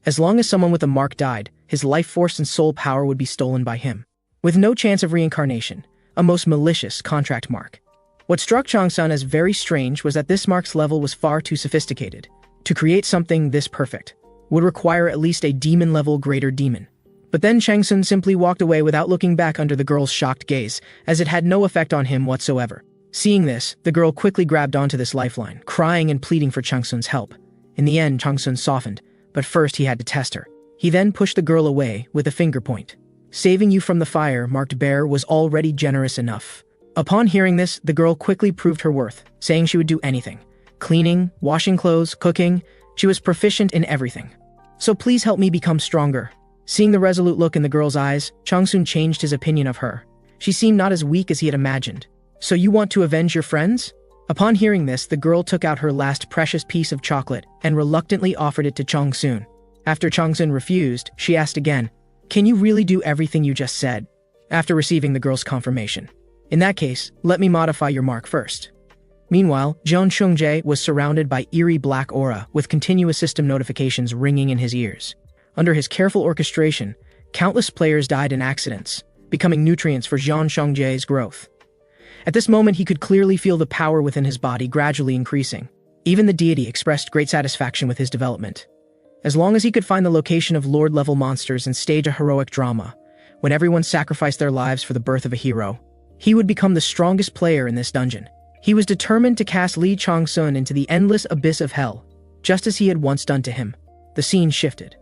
[SPEAKER 1] As long as someone with a mark died, his life force and soul power would be stolen by him. With no chance of reincarnation, a most malicious contract mark. What struck Changsun as very strange was that this mark's level was far too sophisticated. To create something this perfect would require at least a demon-level greater demon. But then Changsun simply walked away without looking back under the girl's shocked gaze, as it had no effect on him whatsoever. Seeing this, the girl quickly grabbed onto this lifeline, crying and pleading for Changsun's help. In the end, Changsun softened, but first he had to test her. He then pushed the girl away with a finger point. Saving you from the fire, marked bear was already generous enough. Upon hearing this, the girl quickly proved her worth, saying she would do anything. Cleaning, washing clothes, cooking, she was proficient in everything. "So please help me become stronger." Seeing the resolute look in the girl's eyes, Changsun changed his opinion of her. She seemed not as weak as he had imagined. "So you want to avenge your friends?" Upon hearing this, the girl took out her last precious piece of chocolate and reluctantly offered it to Changsun. After Changsun refused, she asked again, "Can you really do everything you just said?" After receiving the girl's confirmation, "In that case, let me modify your mark first." Meanwhile, Jeon Chungjae was surrounded by eerie black aura with continuous system notifications ringing in his ears. Under his careful orchestration, countless players died in accidents, becoming nutrients for Jeon Chungjae's growth. At this moment, he could clearly feel the power within his body gradually increasing. Even the deity expressed great satisfaction with his development. As long as he could find the location of Lord-level monsters and stage a heroic drama, when everyone sacrificed their lives for the birth of a hero, he would become the strongest player in this dungeon. He was determined to cast Lee Chang-sun into the endless abyss of hell, just as he had once done to him. The scene shifted.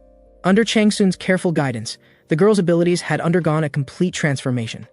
[SPEAKER 1] Under Chang-sun's careful guidance, the girl's abilities had undergone a complete transformation.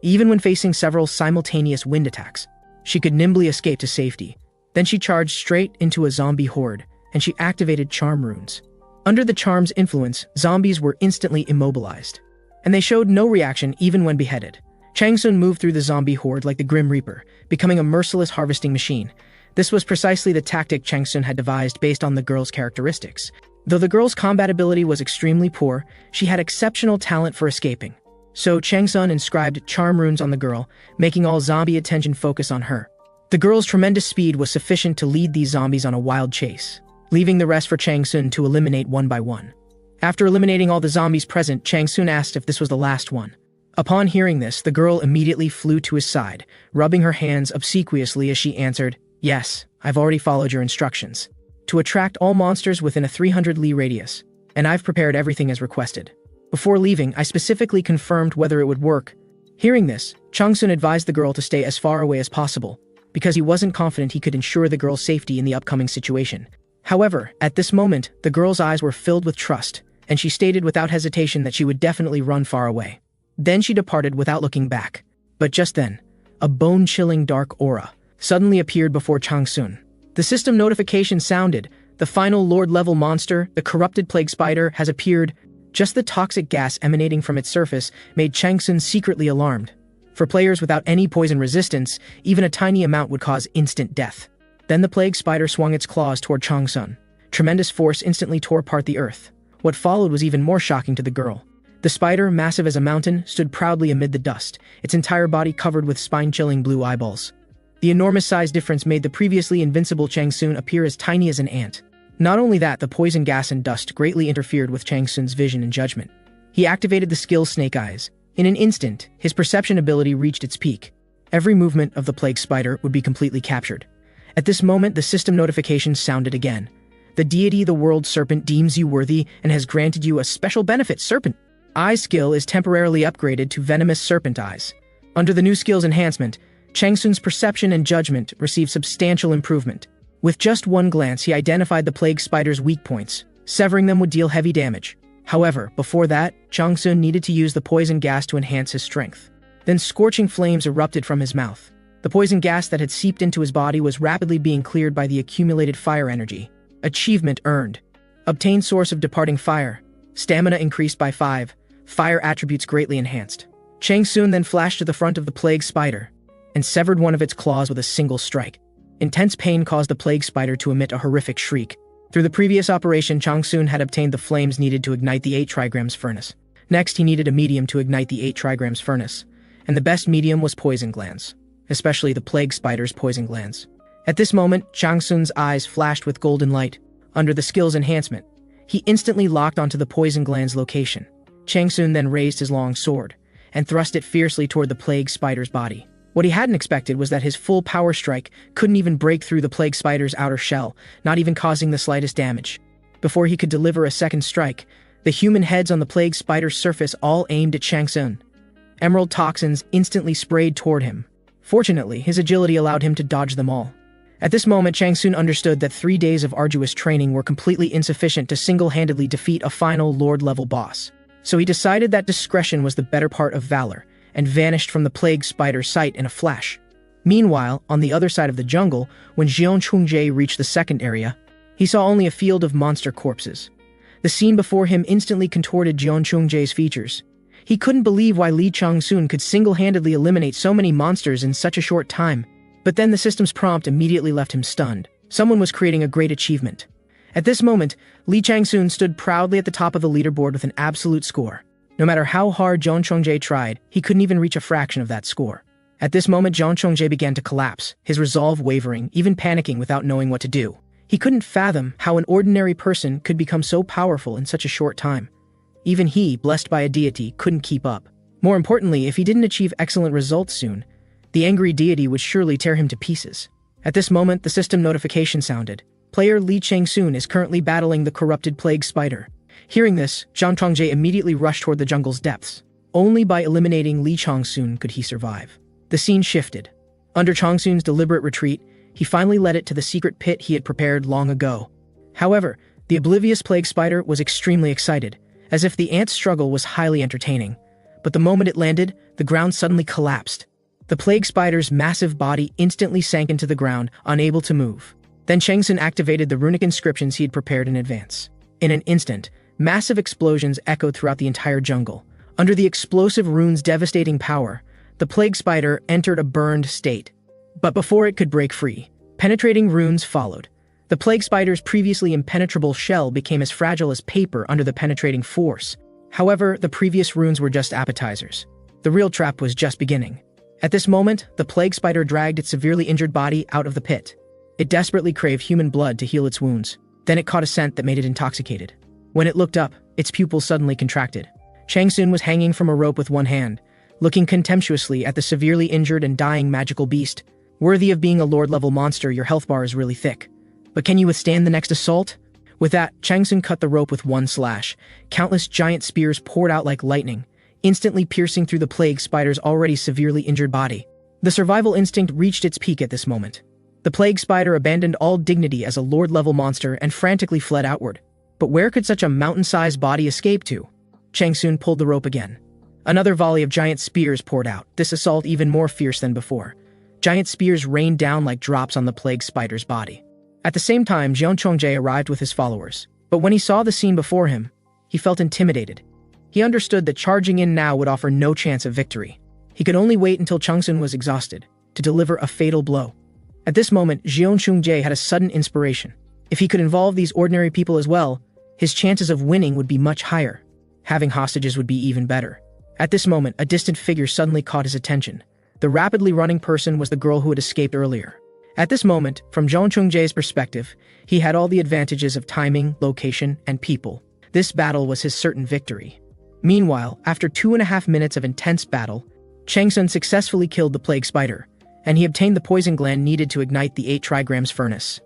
[SPEAKER 1] Even when facing several simultaneous wind attacks, she could nimbly escape to safety. Then she charged straight into a zombie horde, and she activated charm runes. Under the charm's influence, zombies were instantly immobilized, and they showed no reaction even when beheaded. Chang-sun moved through the zombie horde like the Grim Reaper, becoming a merciless harvesting machine. This was precisely the tactic Chang-sun had devised based on the girl's characteristics. Though the girl's combat ability was extremely poor, she had exceptional talent for escaping. So Chang-sun inscribed charm runes on the girl, making all zombie attention focus on her. The girl's tremendous speed was sufficient to lead these zombies on a wild chase, leaving the rest for Chang-sun to eliminate one by one. After eliminating all the zombies present, Chang-sun asked if this was the last one. Upon hearing this, the girl immediately flew to his side, rubbing her hands obsequiously as she answered, "Yes, I've already followed your instructions. To attract all monsters within a 300 li radius, and I've prepared everything as requested. Before leaving, I specifically confirmed whether it would work." Hearing this, Chang-sun advised the girl to stay as far away as possible, because he wasn't confident he could ensure the girl's safety in the upcoming situation. However, at this moment, the girl's eyes were filled with trust, and she stated without hesitation that she would definitely run far away. Then she departed without looking back. But just then, a bone-chilling dark aura suddenly appeared before Chang-sun. The system notification sounded. The final Lord-level monster, the corrupted plague spider, has appeared. Just the toxic gas emanating from its surface made Chang-sun secretly alarmed. For players without any poison resistance, even a tiny amount would cause instant death. Then the plague spider swung its claws toward Chang-sun. Tremendous force instantly tore apart the earth. What followed was even more shocking to the girl. The spider, massive as a mountain, stood proudly amid the dust, its entire body covered with spine-chilling blue eyeballs. The enormous size difference made the previously invincible Chang-sun appear as tiny as an ant. Not only that, the poison gas and dust greatly interfered with Chang-sun's vision and judgment. He activated the skill Snake Eyes. In an instant, his perception ability reached its peak. Every movement of the plague spider would be completely captured. At this moment, the system notification sounded again. "The deity, the world serpent, deems you worthy and has granted you a special benefit. Serpent Eye skill is temporarily upgraded to Venomous Serpent Eyes." Under the new skill's enhancement, Chang-sun's perception and judgment received substantial improvement. With just one glance, he identified the plague spider's weak points. Severing them would deal heavy damage. However, before that, Chang-sun needed to use the poison gas to enhance his strength. Then scorching flames erupted from his mouth. The poison gas that had seeped into his body was rapidly being cleared by the accumulated fire energy. Achievement earned. Obtained source of departing fire. Stamina increased by 5. Fire attributes greatly enhanced. Chang-sun then flashed to the front of the plague spider and severed one of its claws with a single strike. Intense pain caused the plague spider to emit a horrific shriek. Through the previous operation, Chang-sun had obtained the flames needed to ignite the 8 trigrams furnace. Next, he needed a medium to ignite the 8 trigrams furnace, and the best medium was poison glands, especially the plague spider's poison glands. At this moment, Chang-sun's eyes flashed with golden light. Under the skill's enhancement, he instantly locked onto the poison gland's location. Chang-sun then raised his long sword and thrust it fiercely toward the plague spider's body. What he hadn't expected was that his full power strike couldn't even break through the plague spider's outer shell, not even causing the slightest damage. Before he could deliver a second strike, the human heads on the plague spider's surface all aimed at Chang-sun. Emerald toxins instantly sprayed toward him. Fortunately, his agility allowed him to dodge them all. At this moment, Chang-sun understood that 3 days of arduous training were completely insufficient to single-handedly defeat a final Lord-level boss. So he decided that discretion was the better part of valor, and vanished from the plague spider's sight in a flash. Meanwhile, on the other side of the jungle, when Jeon Chungjae reached the second area, he saw only a field of monster corpses. The scene before him instantly contorted Jeon Chungjae's features. He couldn't believe why Lee Chang-sun could single-handedly eliminate so many monsters in such a short time. But then the system's prompt immediately left him stunned. Someone was creating a great achievement. At this moment, Lee Chang-sun stood proudly at the top of the leaderboard with an absolute score. No matter how hard Jeon Chungjae tried, he couldn't even reach a fraction of that score. At this moment, Zhang Chongzhe began to collapse, his resolve wavering, even panicking without knowing what to do. He couldn't fathom how an ordinary person could become so powerful in such a short time. Even he, blessed by a deity, couldn't keep up. More importantly, if he didn't achieve excellent results soon, the angry deity would surely tear him to pieces. At this moment, the system notification sounded. Player Li Changsun is currently battling the corrupted plague spider. Hearing this, Zhang Chongzhe immediately rushed toward the jungle's depths. Only by eliminating Li Changsun could he survive. The scene shifted. Under Changsun's deliberate retreat, he finally led it to the secret pit he had prepared long ago. However, the oblivious plague spider was extremely excited, as if the ant's struggle was highly entertaining. But the moment it landed, the ground suddenly collapsed. The plague spider's massive body instantly sank into the ground, unable to move. Then Changsun activated the runic inscriptions he had prepared in advance. In an instant, massive explosions echoed throughout the entire jungle. Under the explosive rune's devastating power, the plague spider entered a burned state. But before it could break free, penetrating runes followed. The plague spider's previously impenetrable shell became as fragile as paper under the penetrating force. However, the previous runes were just appetizers. The real trap was just beginning. At this moment, the plague spider dragged its severely injured body out of the pit. It desperately craved human blood to heal its wounds. Then it caught a scent that made it intoxicated. When it looked up, its pupils suddenly contracted. Changsun was hanging from a rope with one hand, looking contemptuously at the severely injured and dying magical beast. Worthy of being a lord-level monster, your health bar is really thick. But can you withstand the next assault? With that, Changsun cut the rope with one slash. Countless giant spears poured out like lightning, instantly piercing through the plague spider's already severely injured body. The survival instinct reached its peak at this moment. The plague spider abandoned all dignity as a lord-level monster and frantically fled outward. But where could such a mountain-sized body escape to? Changsun pulled the rope again. Another volley of giant spears poured out, this assault even more fierce than before. Giant spears rained down like drops on the plague spider's body. At the same time, Zhang Chongzhe arrived with his followers. But when he saw the scene before him, he felt intimidated. He understood that charging in now would offer no chance of victory. He could only wait until Changsun was exhausted, to deliver a fatal blow. At this moment, Zhang Chongzhe had a sudden inspiration. If he could involve these ordinary people as well, his chances of winning would be much higher. Having hostages would be even better. At this moment, a distant figure suddenly caught his attention. The rapidly running person was the girl who had escaped earlier. At this moment, from Zhang Chongzhe's perspective, he had all the advantages of timing, location, and people. This battle was his certain victory. Meanwhile, after 2.5 minutes of intense battle, Changsun successfully killed the plague spider, and he obtained the poison gland needed to ignite the 8 trigrams furnace.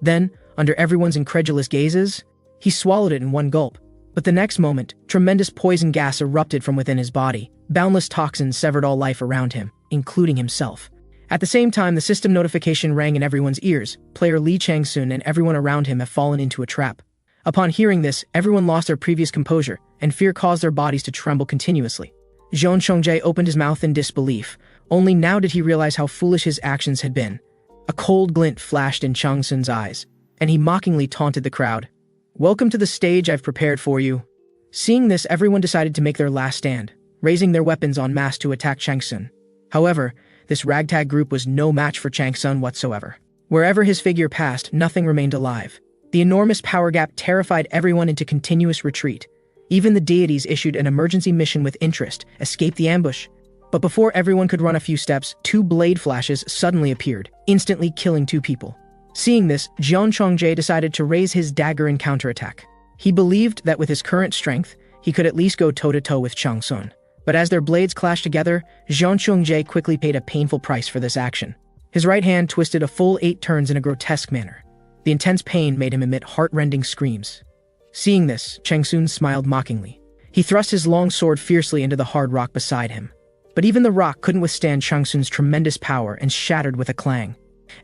[SPEAKER 1] Then, under everyone's incredulous gazes, he swallowed it in one gulp. But the next moment, tremendous poison gas erupted from within his body. Boundless toxins severed all life around him, including himself. At the same time, the system notification rang in everyone's ears. Player Li Changsun and everyone around him have fallen into a trap. Upon hearing this, everyone lost their previous composure, and fear caused their bodies to tremble continuously. Zhang Chongzhe opened his mouth in disbelief. Only now did he realize how foolish his actions had been. A cold glint flashed in Changsun's eyes, and he mockingly taunted the crowd. "Welcome to the stage I've prepared for you." Seeing this, everyone decided to make their last stand, raising their weapons en masse to attack Changsun. However, this ragtag group was no match for Changsun whatsoever. Wherever his figure passed, nothing remained alive. The enormous power gap terrified everyone into continuous retreat. Even the deities issued an emergency mission with interest, escape the ambush. But before everyone could run a few steps, 2 blade flashes suddenly appeared, instantly killing 2 people. Seeing this, Zhang Chongzhe decided to raise his dagger in counterattack. He believed that with his current strength, he could at least go toe-to-toe with Changsun. But as their blades clashed together, Zhang Chongzhe quickly paid a painful price for this action. His right hand twisted a full 8 turns in a grotesque manner. The intense pain made him emit heart-rending screams. Seeing this, Changsun smiled mockingly. He thrust his long sword fiercely into the hard rock beside him. But even the rock couldn't withstand Changsun's tremendous power and shattered with a clang.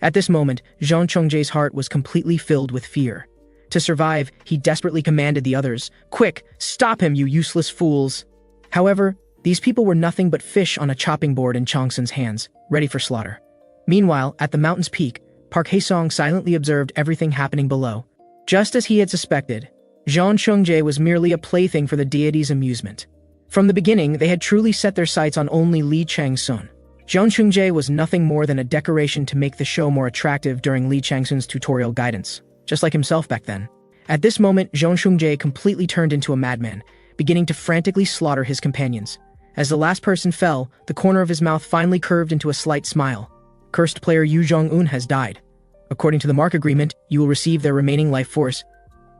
[SPEAKER 1] At this moment, Zhang Chongzhe's heart was completely filled with fear. To survive, he desperately commanded the others, "Quick, stop him, you useless fools!" However, these people were nothing but fish on a chopping board in Changsun's hands, ready for slaughter. Meanwhile, at the mountain's peak, Park Haesong silently observed everything happening below. Just as he had suspected, Zhang Chongzhe was merely a plaything for the deity's amusement. From the beginning, they had truly set their sights on only Li Changsun. Zhang Chongzhe was nothing more than a decoration to make the show more attractive during Li Changsun's tutorial guidance, just like himself back then. At this moment, Zhang Chongzhe completely turned into a madman, beginning to frantically slaughter his companions. As the last person fell, the corner of his mouth finally curved into a slight smile. Cursed player Yu Jong-un has died. According to the mark agreement, you will receive their remaining life force.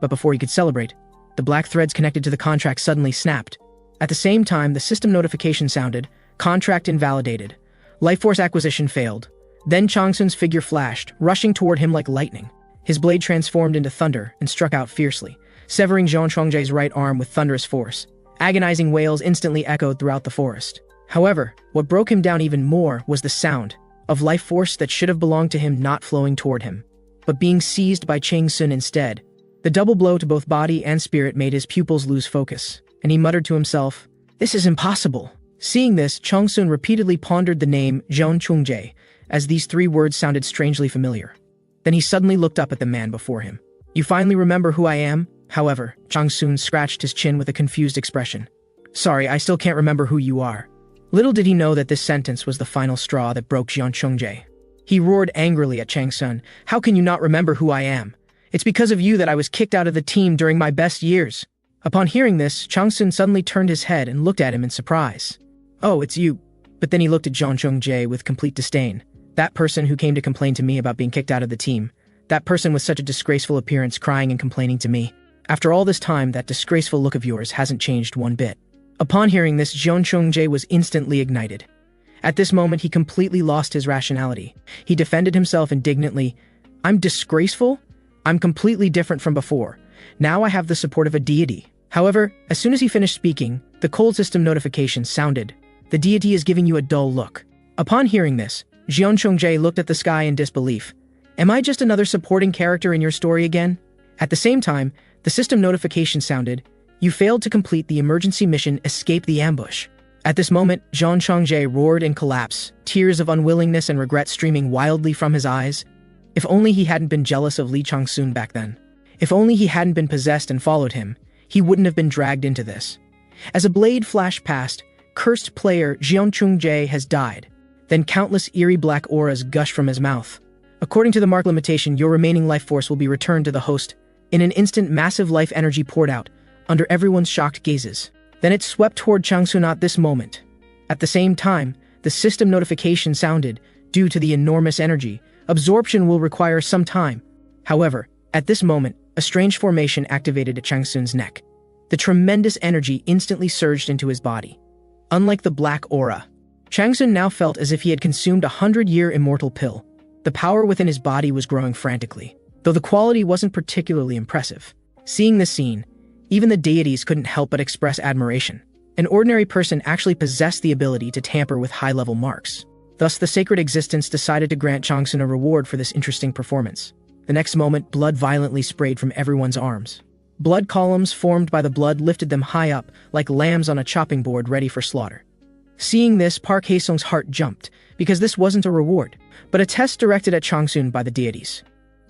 [SPEAKER 1] But before he could celebrate, the black threads connected to the contract suddenly snapped. At the same time, the system notification sounded, contract invalidated. Life force acquisition failed. Then Changsun's figure flashed, rushing toward him like lightning. His blade transformed into thunder and struck out fiercely, severing Zhang Chongji's right arm with thunderous force. Agonizing wails instantly echoed throughout the forest. However, what broke him down even more was the sound of life force that should have belonged to him not flowing toward him, but being seized by Changsun instead. The double blow to both body and spirit made his pupils lose focus, and he muttered to himself, "This is impossible." Seeing this, Changsun repeatedly pondered the name Zhang Chongji, as these three words sounded strangely familiar. Then he suddenly looked up at the man before him. "You finally remember who I am?" However, Changsun scratched his chin with a confused expression. "Sorry, I still can't remember who you are." Little did he know that this sentence was the final straw that broke Zhang Chongji. He roared angrily at Changsun, "How can you not remember who I am? It's because of you that I was kicked out of the team during my best years." Upon hearing this, Changsun suddenly turned his head and looked at him in surprise. "Oh, it's you." But then he looked at Zhang Chongji with complete disdain. "That person who came to complain to me about being kicked out of the team. That person with such a disgraceful appearance crying and complaining to me. After all this time, that disgraceful look of yours hasn't changed one bit." Upon hearing this, Zhang Chongji was instantly ignited. At this moment, he completely lost his rationality. He defended himself indignantly. "I'm disgraceful? I'm completely different from before. Now I have the support of a deity." However, as soon as he finished speaking, the cold system notification sounded. "The deity is giving you a dull look." Upon hearing this, Zhang Chongji looked at the sky in disbelief. "Am I just another supporting character in your story again?" At the same time, the system notification sounded. "You failed to complete the emergency mission Escape the Ambush." At this moment, Zhang Chongji roared in collapse, tears of unwillingness and regret streaming wildly from his eyes. If only he hadn't been jealous of Li Changsun back then. If only he hadn't been possessed and followed him, he wouldn't have been dragged into this. As a blade flashed past, cursed player Zhang Chongji has died. Then countless eerie black auras gushed from his mouth. According to the mark limitation, your remaining life force will be returned to the host. In an instant, massive life energy poured out, under everyone's shocked gazes. Then it swept toward Changsun at this moment. At the same time, the system notification sounded. "Due to the enormous energy, absorption will require some time." However, at this moment, a strange formation activated at Changsun's neck. The tremendous energy instantly surged into his body. Unlike the black aura, Changsun now felt as if he had consumed a 100-year immortal pill. The power within his body was growing frantically, though the quality wasn't particularly impressive. Seeing this scene, even the deities couldn't help but express admiration. An ordinary person actually possessed the ability to tamper with high-level marks. Thus, the sacred existence decided to grant Changsun a reward for this interesting performance. The next moment, blood violently sprayed from everyone's arms. Blood columns formed by the blood lifted them high up, like lambs on a chopping board ready for slaughter. Seeing this, Park Hae-sung's heart jumped, because this wasn't a reward, but a test directed at Changsun by the deities.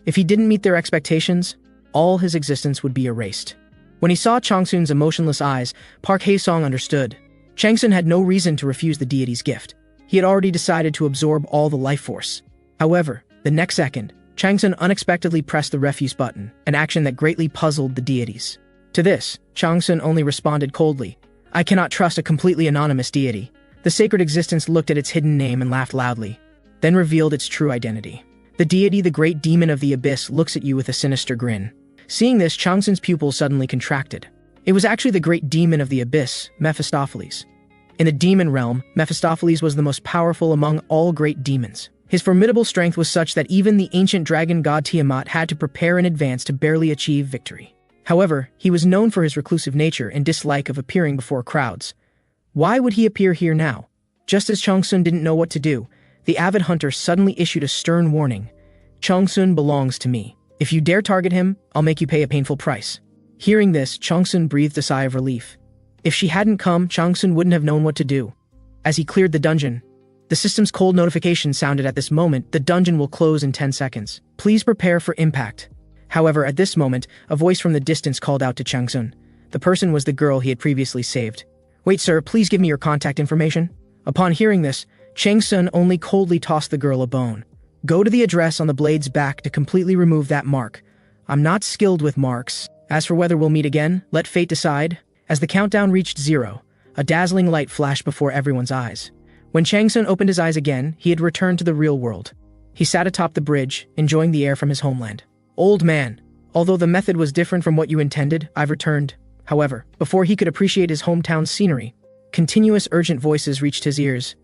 [SPEAKER 1] If he didn't meet their expectations, all his existence would be erased. When he saw Changsun's emotionless eyes, Park Hae-sung understood. Changsun had no reason to refuse the deity's gift. He had already decided to absorb all the life force. However, the next second, Changsun unexpectedly pressed the refuse button, an action that greatly puzzled the deities. To this, Changsun only responded coldly. "I cannot trust a completely anonymous deity." The sacred existence looked at its hidden name and laughed loudly, then revealed its true identity. The deity, the great demon of the abyss, looks at you with a sinister grin. Seeing this, Changsun's pupils suddenly contracted. It was actually the great demon of the abyss, Mephistopheles. In the demon realm, Mephistopheles was the most powerful among all great demons. His formidable strength was such that even the ancient dragon god Tiamat had to prepare in advance to barely achieve victory. However, he was known for his reclusive nature and dislike of appearing before crowds. Why would he appear here now? Just as Changsun didn't know what to do, the avid hunter suddenly issued a stern warning. "Changsun belongs to me. If you dare target him, I'll make you pay a painful price." Hearing this, Changsun breathed a sigh of relief. If she hadn't come, Changsun wouldn't have known what to do. As he cleared the dungeon, the system's cold notification sounded. At this moment, the dungeon will close in 10 seconds. Please prepare for impact. However, at this moment, a voice from the distance called out to Changsun. The person was the girl he had previously saved. "Wait, sir, please give me your contact information." Upon hearing this, Changsun only coldly tossed the girl a bone. "Go to the address on the blade's back to completely remove that mark. I'm not skilled with marks. As for whether we'll meet again, let fate decide." As the countdown reached 0, A dazzling light flashed before everyone's eyes. When Changsun opened his eyes again, he had returned to the real world. He sat atop the bridge, enjoying the air from his homeland. "Old man, although the method was different from what you intended, I've returned." However, before he could appreciate his hometown's scenery, continuous urgent voices reached his ears.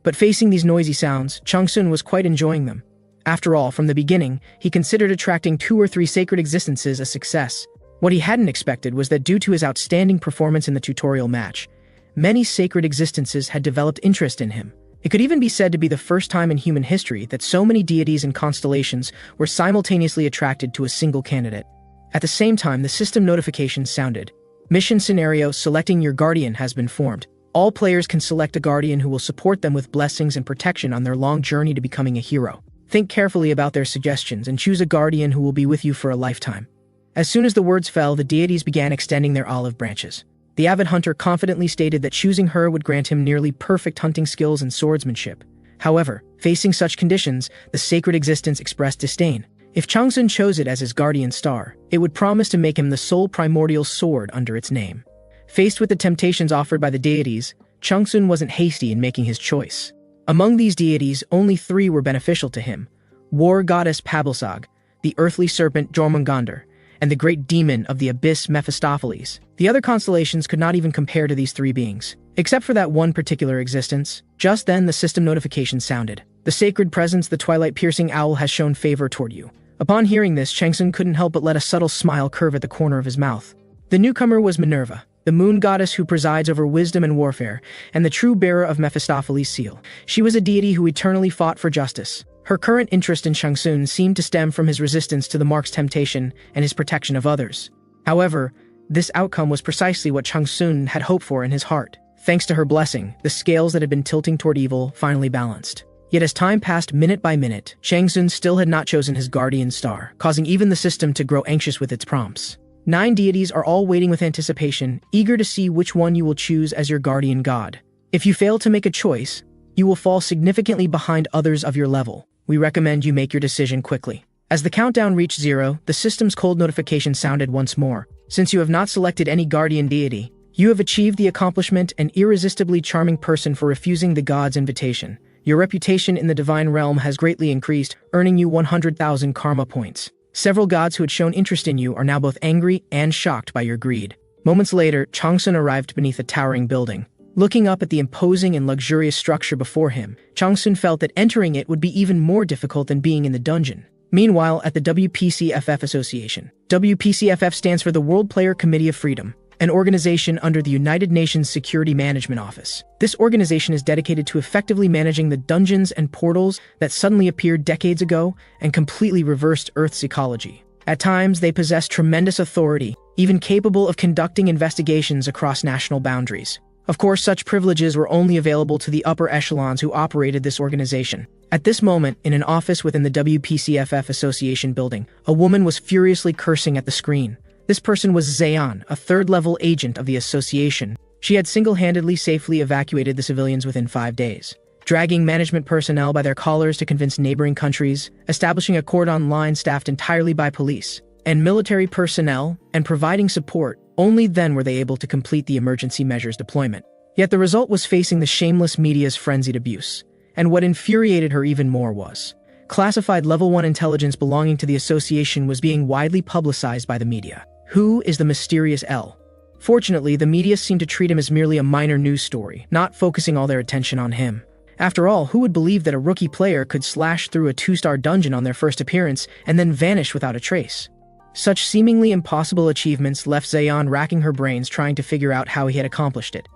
[SPEAKER 1] But facing these noisy sounds, Changsun was quite enjoying them. After all, from the beginning, he considered attracting 2 or 3 sacred existences a success. What he hadn't expected was that due to his outstanding performance in the tutorial match, many sacred existences had developed interest in him. It could even be said to be the first time in human history that so many deities and constellations were simultaneously attracted to a single candidate. At the same time, the system notifications sounded. Mission scenario: selecting your guardian has been formed. All players can select a guardian who will support them with blessings and protection on their long journey to becoming a hero. Think carefully about their suggestions and choose a guardian who will be with you for a lifetime. As soon as the words fell, the deities began extending their olive branches. The avid hunter confidently stated that choosing her would grant him nearly perfect hunting skills and swordsmanship. However, facing such conditions, the sacred existence expressed disdain. If Changsun chose it as his guardian star, it would promise to make him the sole primordial sword under its name. Faced with the temptations offered by the deities, Changsun wasn't hasty in making his choice. Among these deities, only 3 were beneficial to him: war goddess Pabilsag, the earthly serpent Jormungandr, and the great demon of the abyss Mephistopheles. The other constellations could not even compare to these 3 beings. Except for that one particular existence. Just then, the system notification sounded. "The sacred presence, the twilight-piercing owl, has shown favor toward you." Upon hearing this, Changsun couldn't help but let a subtle smile curve at the corner of his mouth. The newcomer was Minerva, the moon goddess who presides over wisdom and warfare, and the true bearer of Mephistopheles' seal. She was a deity who eternally fought for justice. Her current interest in Changsun seemed to stem from his resistance to the mark's temptation and his protection of others. However, this outcome was precisely what Changsun had hoped for in his heart. Thanks to her blessing, the scales that had been tilting toward evil finally balanced. Yet as time passed minute by minute, Changsun still had not chosen his guardian star, causing even the system to grow anxious with its prompts. 9 deities are all waiting with anticipation, eager to see which one you will choose as your guardian god. If you fail to make a choice, you will fall significantly behind others of your level. We recommend you make your decision quickly. As the countdown reached 0, the system's cold notification sounded once more. Since you have not selected any guardian deity, you have achieved the accomplishment an irresistibly charming person for refusing the god's invitation. Your reputation in the divine realm has greatly increased, earning you 100,000 karma points. Several gods who had shown interest in you are now both angry and shocked by your greed. Moments later, Changsun arrived beneath a towering building. Looking up at the imposing and luxurious structure before him, Changsun felt that entering it would be even more difficult than being in the dungeon. Meanwhile, at the WPCFF Association. WPCFF stands for the World Player Committee of Freedom, an organization under the United Nations Security Management Office. This organization is dedicated to effectively managing the dungeons and portals that suddenly appeared decades ago and completely reversed Earth's ecology. At times, they possess tremendous authority, even capable of conducting investigations across national boundaries. Of course, such privileges were only available to the upper echelons who operated this organization. At this moment, in an office within the WPCFF Association building, a woman was furiously cursing at the screen. This person was Zayan, a 3rd-level agent of the association. She had single-handedly safely evacuated the civilians within 5 days, dragging management personnel by their collars to convince neighboring countries, establishing a cordon line staffed entirely by police and military personnel, and providing support. Only then were they able to complete the emergency measures deployment. Yet the result was facing the shameless media's frenzied abuse. And what infuriated her even more was classified Level 1 intelligence belonging to the association was being widely publicized by the media. Who is the mysterious L? Fortunately, the media seemed to treat him as merely a minor news story, not focusing all their attention on him. After all, who would believe that a rookie player could slash through a 2-star dungeon on their first appearance and then vanish without a trace? Such seemingly impossible achievements left Zayan racking her brains trying to figure out how he had accomplished it.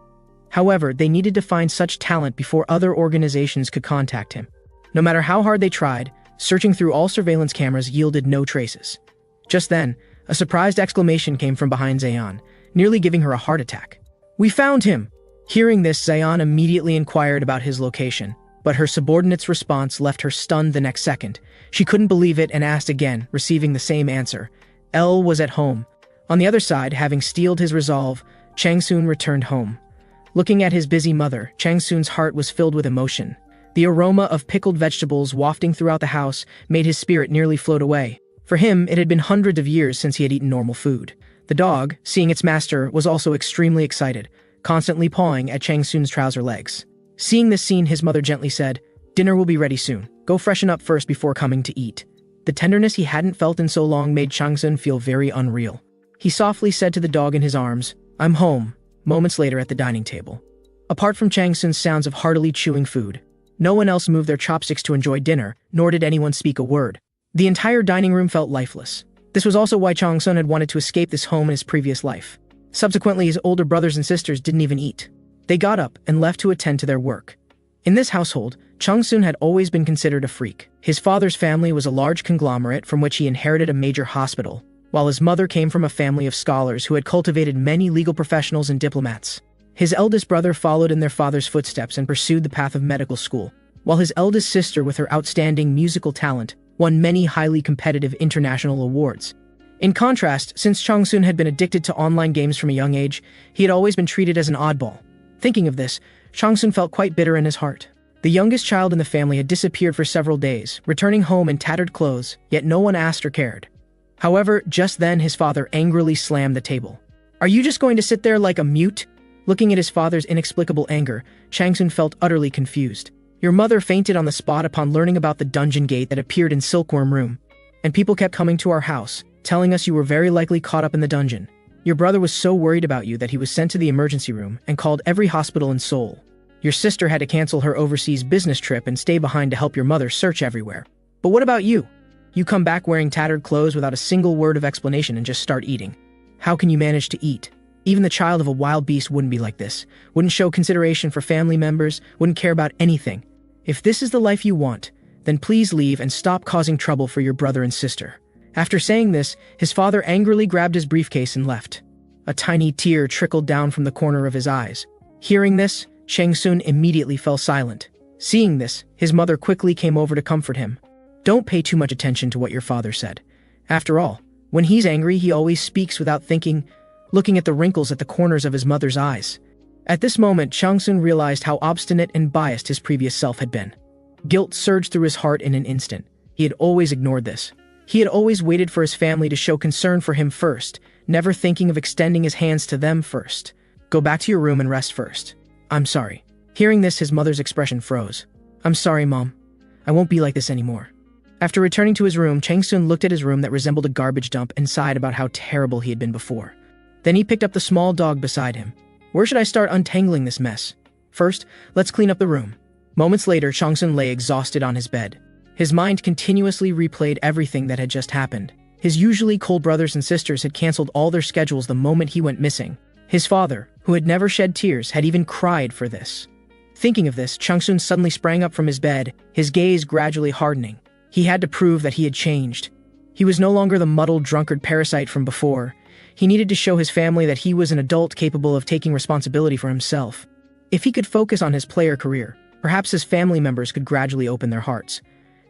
[SPEAKER 1] However, they needed to find such talent before other organizations could contact him. No matter how hard they tried, searching through all surveillance cameras yielded no traces. Just then, a surprised exclamation came from behind Zayan, nearly giving her a heart attack. "We found him!" Hearing this, Zayan immediately inquired about his location, but her subordinate's response left her stunned the next second. She couldn't believe it and asked again, receiving the same answer. L was at home. On the other side, having steeled his resolve, Changsun returned home. Looking at his busy mother, Changsun's heart was filled with emotion. The aroma of pickled vegetables wafting throughout the house made his spirit nearly float away. For him, it had been hundreds of years since he had eaten normal food. The dog, seeing its master, was also extremely excited, constantly pawing at Chang Soon's trouser legs. Seeing this scene, his mother gently said, "Dinner will be ready soon. Go freshen up first before coming to eat." The tenderness he hadn't felt in so long made Chang Soon feel very unreal. He softly said to the dog in his arms, "I'm home," moments later at the dining table. Apart from Chang Soon's sounds of heartily chewing food, no one else moved their chopsticks to enjoy dinner, nor did anyone speak a word. The entire dining room felt lifeless. This was also why Chang Soon had wanted to escape this home in his previous life. Subsequently, his older brothers and sisters didn't even eat. They got up and left to attend to their work. In this household, Chang Soon had always been considered a freak. His father's family was a large conglomerate from which he inherited a major hospital, while his mother came from a family of scholars who had cultivated many legal professionals and diplomats. His eldest brother followed in their father's footsteps and pursued the path of medical school, while his eldest sister, with her outstanding musical talent, won many highly competitive international awards. In contrast, since Chang Soon had been addicted to online games from a young age, he had always been treated as an oddball. Thinking of this, Chang Soon felt quite bitter in his heart. The youngest child in the family had disappeared for several days, returning home in tattered clothes, yet no one asked or cared. However, just then his father angrily slammed the table. "Are you just going to sit there like a mute?" Looking at his father's inexplicable anger, Chang Soon felt utterly confused. "Your mother fainted on the spot upon learning about the dungeon gate that appeared in Silkworm Room, and people kept coming to our house, telling us you were very likely caught up in the dungeon. Your brother was so worried about you that he was sent to the emergency room and called every hospital in Seoul. Your sister had to cancel her overseas business trip and stay behind to help your mother search everywhere. But what about you? You come back wearing tattered clothes without a single word of explanation and just start eating. How can you manage to eat? Even the child of a wild beast wouldn't be like this, wouldn't show consideration for family members, wouldn't care about anything. If this is the life you want, then please leave and stop causing trouble for your brother and sister." After saying this, his father angrily grabbed his briefcase and left. A tiny tear trickled down from the corner of his eyes. Hearing this, Chang Soon immediately fell silent. Seeing this, his mother quickly came over to comfort him. "Don't pay too much attention to what your father said. After all, when he's angry, he always speaks without thinking," looking at the wrinkles at the corners of his mother's eyes. At this moment, Chang Soon realized how obstinate and biased his previous self had been. Guilt surged through his heart in an instant. He had always ignored this. He had always waited for his family to show concern for him first, never thinking of extending his hands to them first. "Go back to your room and rest first." "I'm sorry." Hearing this, his mother's expression froze. "I'm sorry, Mom. I won't be like this anymore." After returning to his room, Chang Soon looked at his room that resembled a garbage dump and sighed about how terrible he had been before. Then he picked up the small dog beside him. "Where should I start untangling this mess? First, let's clean up the room." Moments later, Chang Soon lay exhausted on his bed. His mind continuously replayed everything that had just happened. His usually cold brothers and sisters had canceled all their schedules the moment he went missing. His father, who had never shed tears, had even cried for this. Thinking of this, Chang Soon suddenly sprang up from his bed, his gaze gradually hardening. He had to prove that he had changed. He was no longer the muddled drunkard parasite from before. He needed to show his family that he was an adult capable of taking responsibility for himself. If he could focus on his player career, perhaps his family members could gradually open their hearts.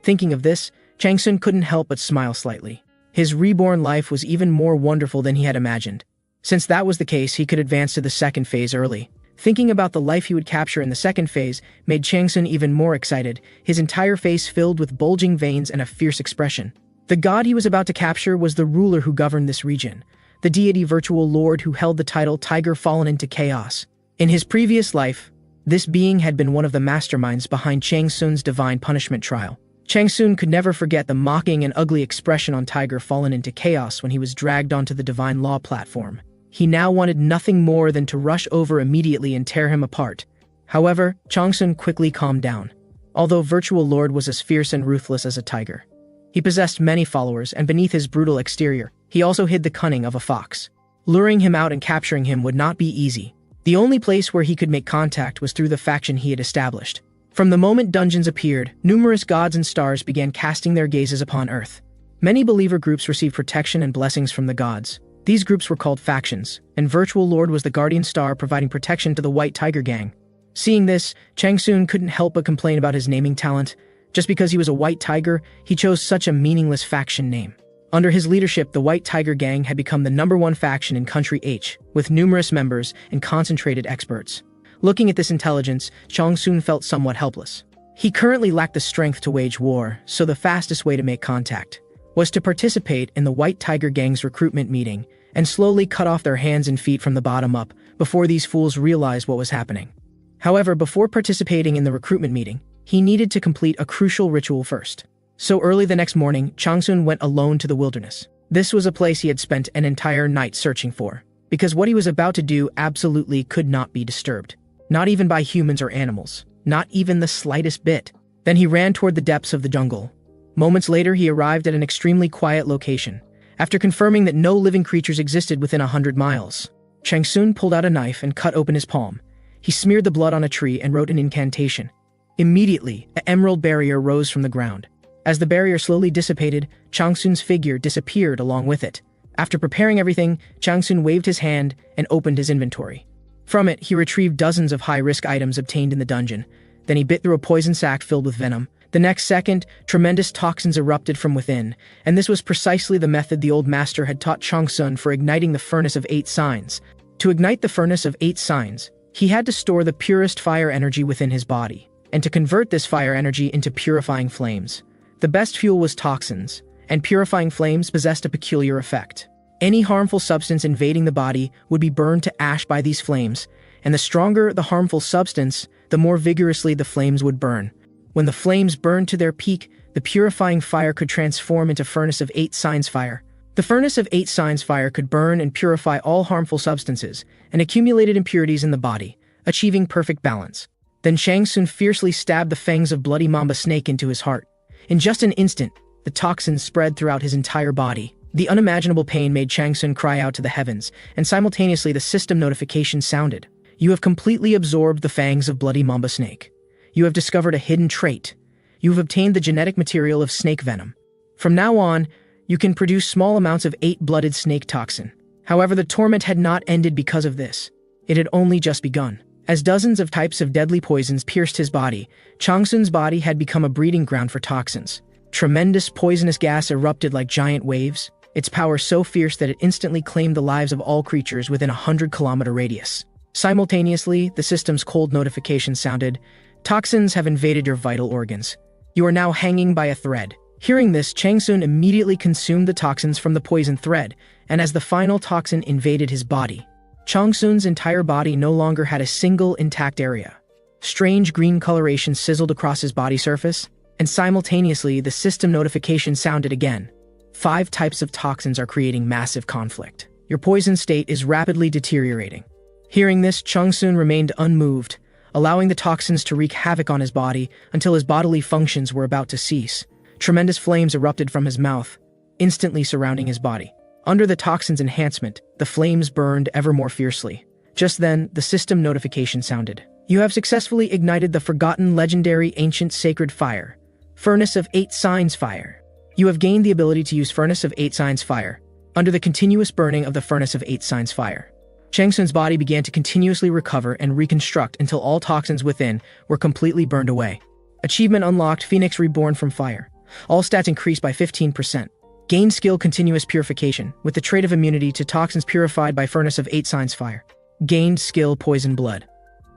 [SPEAKER 1] Thinking of this, Chang Soon couldn't help but smile slightly. His reborn life was even more wonderful than he had imagined. Since that was the case, he could advance to the second phase early. Thinking about the life he would capture in the second phase made Chang Soon even more excited, his entire face filled with bulging veins and a fierce expression. The god he was about to capture was the ruler who governed this region, the deity virtual lord who held the title Tiger Fallen into Chaos. In his previous life, this being had been one of the masterminds behind Chang Soon's divine punishment trial. Chang Soon could never forget the mocking and ugly expression on Tiger Fallen into Chaos when he was dragged onto the divine law platform. He now wanted nothing more than to rush over immediately and tear him apart. However, Chang Soon quickly calmed down. Although Virtual Lord was as fierce and ruthless as a tiger, he possessed many followers, and beneath his brutal exterior, he also hid the cunning of a fox. Luring him out and capturing him would not be easy. The only place where he could make contact was through the faction he had established. From the moment dungeons appeared, numerous gods and stars began casting their gazes upon Earth. Many believer groups received protection and blessings from the gods. These groups were called factions, and Virtual Lord was the guardian star providing protection to the White Tiger Gang. Seeing this, Chang Soon couldn't help but complain about his naming talent. Just because he was a white tiger, he chose such a meaningless faction name. Under his leadership, the White Tiger Gang had become the #1 faction in Country H, with numerous members and concentrated experts. Looking at this intelligence, Chang Soon felt somewhat helpless. He currently lacked the strength to wage war, so the fastest way to make contact was to participate in the White Tiger Gang's recruitment meeting and slowly cut off their hands and feet from the bottom up before these fools realized what was happening. However, before participating in the recruitment meeting, he needed to complete a crucial ritual first. So early the next morning, Changsun went alone to the wilderness. This was a place he had spent an entire night searching for, because what he was about to do absolutely could not be disturbed. Not even by humans or animals. Not even the slightest bit. Then he ran toward the depths of the jungle. Moments later, he arrived at an extremely quiet location. After confirming that no living creatures existed within 100 miles, Changsun pulled out a knife and cut open his palm. He smeared the blood on a tree and wrote an incantation. Immediately, an emerald barrier rose from the ground. As the barrier slowly dissipated, Changsun's figure disappeared along with it. After preparing everything, Changsun waved his hand and opened his inventory. From it, he retrieved dozens of high-risk items obtained in the dungeon. Then he bit through a poison sac filled with venom. The next second, tremendous toxins erupted from within, and this was precisely the method the old master had taught Changsun for igniting the furnace of 8 signs. To ignite the furnace of 8 signs, he had to store the purest fire energy within his body, and to convert this fire energy into purifying flames. The best fuel was toxins, and purifying flames possessed a peculiar effect. Any harmful substance invading the body would be burned to ash by these flames, and the stronger the harmful substance, the more vigorously the flames would burn. When the flames burned to their peak, the purifying fire could transform into furnace of 8 signs fire. The furnace of 8 signs fire could burn and purify all harmful substances and accumulated impurities in the body, achieving perfect balance. Then Changsun fiercely stabbed the fangs of bloody mamba snake into his heart. In just an instant, the toxins spread throughout his entire body. The unimaginable pain made Changsun cry out to the heavens, and simultaneously the system notification sounded. You have completely absorbed the fangs of bloody mamba snake. You have discovered a hidden trait. You have obtained the genetic material of snake venom. From now on, you can produce small amounts of 8-blooded snake toxin. However, the torment had not ended because of this. It had only just begun. As dozens of types of deadly poisons pierced his body, Changsun's body had become a breeding ground for toxins. Tremendous poisonous gas erupted like giant waves, its power so fierce that it instantly claimed the lives of all creatures within a 100-kilometer radius. Simultaneously, the system's cold notification sounded. Toxins have invaded your vital organs. You are now hanging by a thread. Hearing this, Changsun immediately consumed the toxins from the poison thread, and as the final toxin invaded his body, Changsun's entire body no longer had a single intact area. Strange green coloration sizzled across his body surface, and simultaneously the system notification sounded again. 5 types of toxins are creating massive conflict. Your poison state is rapidly deteriorating. Hearing this, Changsun remained unmoved, allowing the toxins to wreak havoc on his body until his bodily functions were about to cease. Tremendous flames erupted from his mouth, instantly surrounding his body. Under the toxin's enhancement, the flames burned ever more fiercely. Just then, the system notification sounded. You have successfully ignited the forgotten legendary ancient sacred fire, Furnace of 8 Signs Fire. You have gained the ability to use Furnace of 8 Signs Fire under the continuous burning of the Furnace of 8 Signs Fire. Changsun's body began to continuously recover and reconstruct until all toxins within were completely burned away. Achievement unlocked, Phoenix Reborn from Fire. All stats increased by 15%. Gain skill Continuous Purification, with the trait of immunity to toxins purified by Furnace of 8 Signs Fire. Gained skill Poison Blood.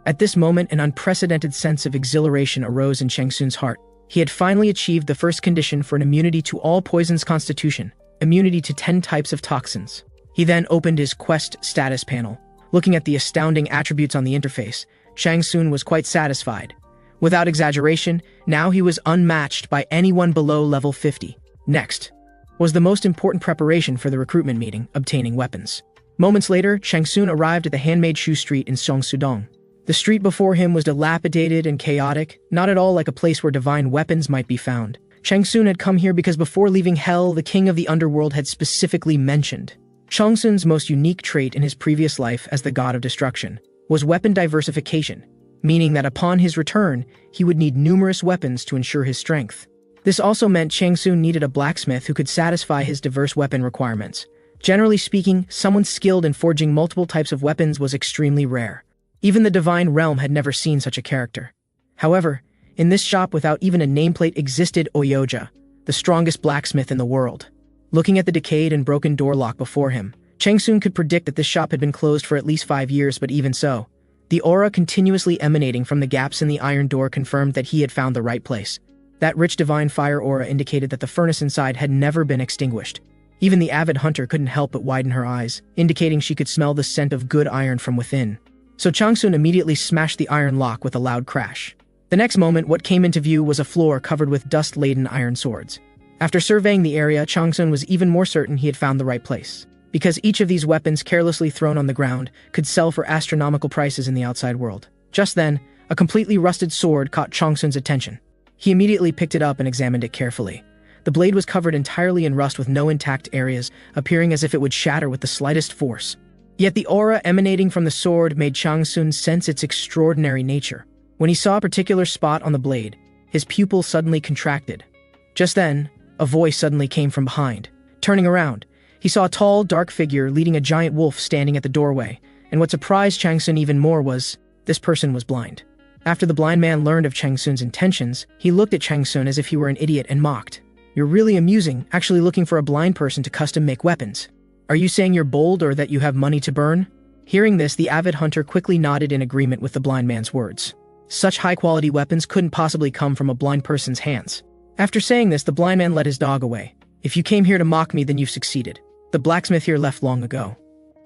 [SPEAKER 1] At this moment, an unprecedented sense of exhilaration arose in Changsun's heart. He had finally achieved the first condition for an immunity to all poisons constitution, immunity to 10 types of toxins. He then opened his quest status panel. Looking at the astounding attributes on the interface, Changsun was quite satisfied. Without exaggeration, now he was unmatched by anyone below level 50. Next was the most important preparation for the recruitment meeting, obtaining weapons. Moments later, Changsun arrived at the handmade shoe street in Seongsudong. The street before him was dilapidated and chaotic, not at all like a place where divine weapons might be found. Changsun had come here because before leaving Hell, the king of the underworld had specifically mentioned Changsun's most unique trait in his previous life as the god of destruction was weapon diversification, meaning that upon his return, he would need numerous weapons to ensure his strength. This also meant Changsun needed a blacksmith who could satisfy his diverse weapon requirements. Generally speaking, someone skilled in forging multiple types of weapons was extremely rare. Even the divine realm had never seen such a character. However, in this shop without even a nameplate existed Oyoja, the strongest blacksmith in the world. Looking at the decayed and broken door lock before him, Changsun could predict that this shop had been closed for at least 5 years, but even so, the aura continuously emanating from the gaps in the iron door confirmed that he had found the right place. That rich divine fire aura indicated that the furnace inside had never been extinguished. Even the avid hunter couldn't help but widen her eyes, indicating she could smell the scent of good iron from within. So Changsun immediately smashed the iron lock with a loud crash. The next moment, what came into view was a floor covered with dust-laden iron swords. After surveying the area, Changsun was even more certain he had found the right place, because each of these weapons carelessly thrown on the ground could sell for astronomical prices in the outside world. Just then, a completely rusted sword caught Changsun's attention. He immediately picked it up and examined it carefully. The blade was covered entirely in rust with no intact areas, appearing as if it would shatter with the slightest force. Yet the aura emanating from the sword made Changsun sense its extraordinary nature. When he saw a particular spot on the blade, his pupil suddenly contracted. Just then, a voice suddenly came from behind. Turning around, he saw a tall, dark figure leading a giant wolf standing at the doorway, and what surprised Changsun even more was, this person was blind. After the blind man learned of Changsun's intentions, he looked at Changsun as if he were an idiot and mocked. "You're really amusing, actually looking for a blind person to custom-make weapons. Are you saying you're bold or that you have money to burn?" Hearing this, the avid hunter quickly nodded in agreement with the blind man's words. Such high-quality weapons couldn't possibly come from a blind person's hands. After saying this, the blind man led his dog away. "If you came here to mock me, then you've succeeded. The blacksmith here left long ago."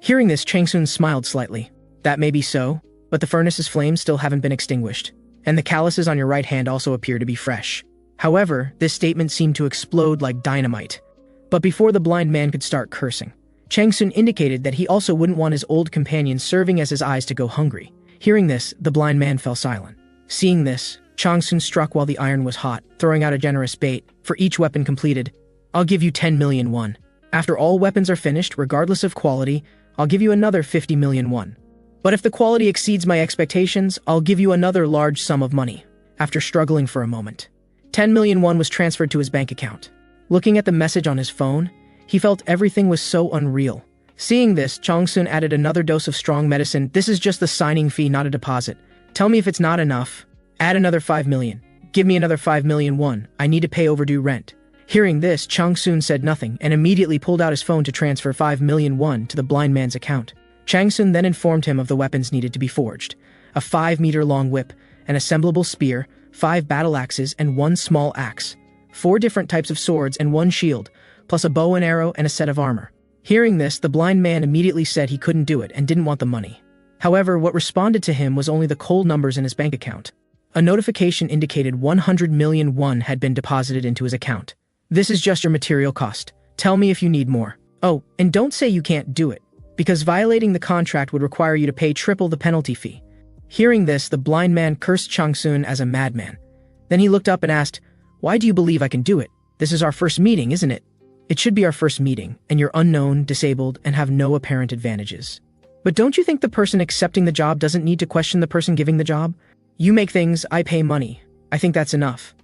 [SPEAKER 1] Hearing this, Changsun smiled slightly. "That may be so, but the furnace's flames still haven't been extinguished, and the calluses on your right hand also appear to be fresh." However, this statement seemed to explode like dynamite. But before the blind man could start cursing, Changsun indicated that he also wouldn't want his old companion serving as his eyes to go hungry. Hearing this, the blind man fell silent. Seeing this, Changsun struck while the iron was hot, throwing out a generous bait. "For each weapon completed, I'll give you 10 million won. After all weapons are finished, regardless of quality, I'll give you another 50 million won. But if the quality exceeds my expectations, I'll give you another large sum of money." After struggling for a moment, 10 million won was transferred to his bank account. Looking at the message on his phone, he felt everything was so unreal. Seeing this, Changsun added another dose of strong medicine. "This is just the signing fee, not a deposit. Tell me if it's not enough. Add another 5 million. Give me another 5 million won. I need to pay overdue rent." Hearing this, Changsun said nothing and immediately pulled out his phone to transfer 5 million won to the blind man's account. Changsun then informed him of the weapons needed to be forged: a 5-meter-long whip, an assemblable spear, 5 battle axes and 1 small axe, 4 different types of swords and 1 shield, plus a bow and arrow and a set of armor. Hearing this, the blind man immediately said he couldn't do it and didn't want the money. However, what responded to him was only the cold numbers in his bank account. A notification indicated 100 million won had been deposited into his account. "This is just your material cost. Tell me if you need more. Oh, and don't say you can't do it, because violating the contract would require you to pay triple the penalty fee." Hearing this, the blind man cursed Changsun as a madman. Then he looked up and asked, "Why do you believe I can do it? This is our first meeting, isn't it?" "It should be our first meeting, and you're unknown, disabled, and have no apparent advantages. But don't you think the person accepting the job doesn't need to question the person giving the job? You make things, I pay money. I think that's enough."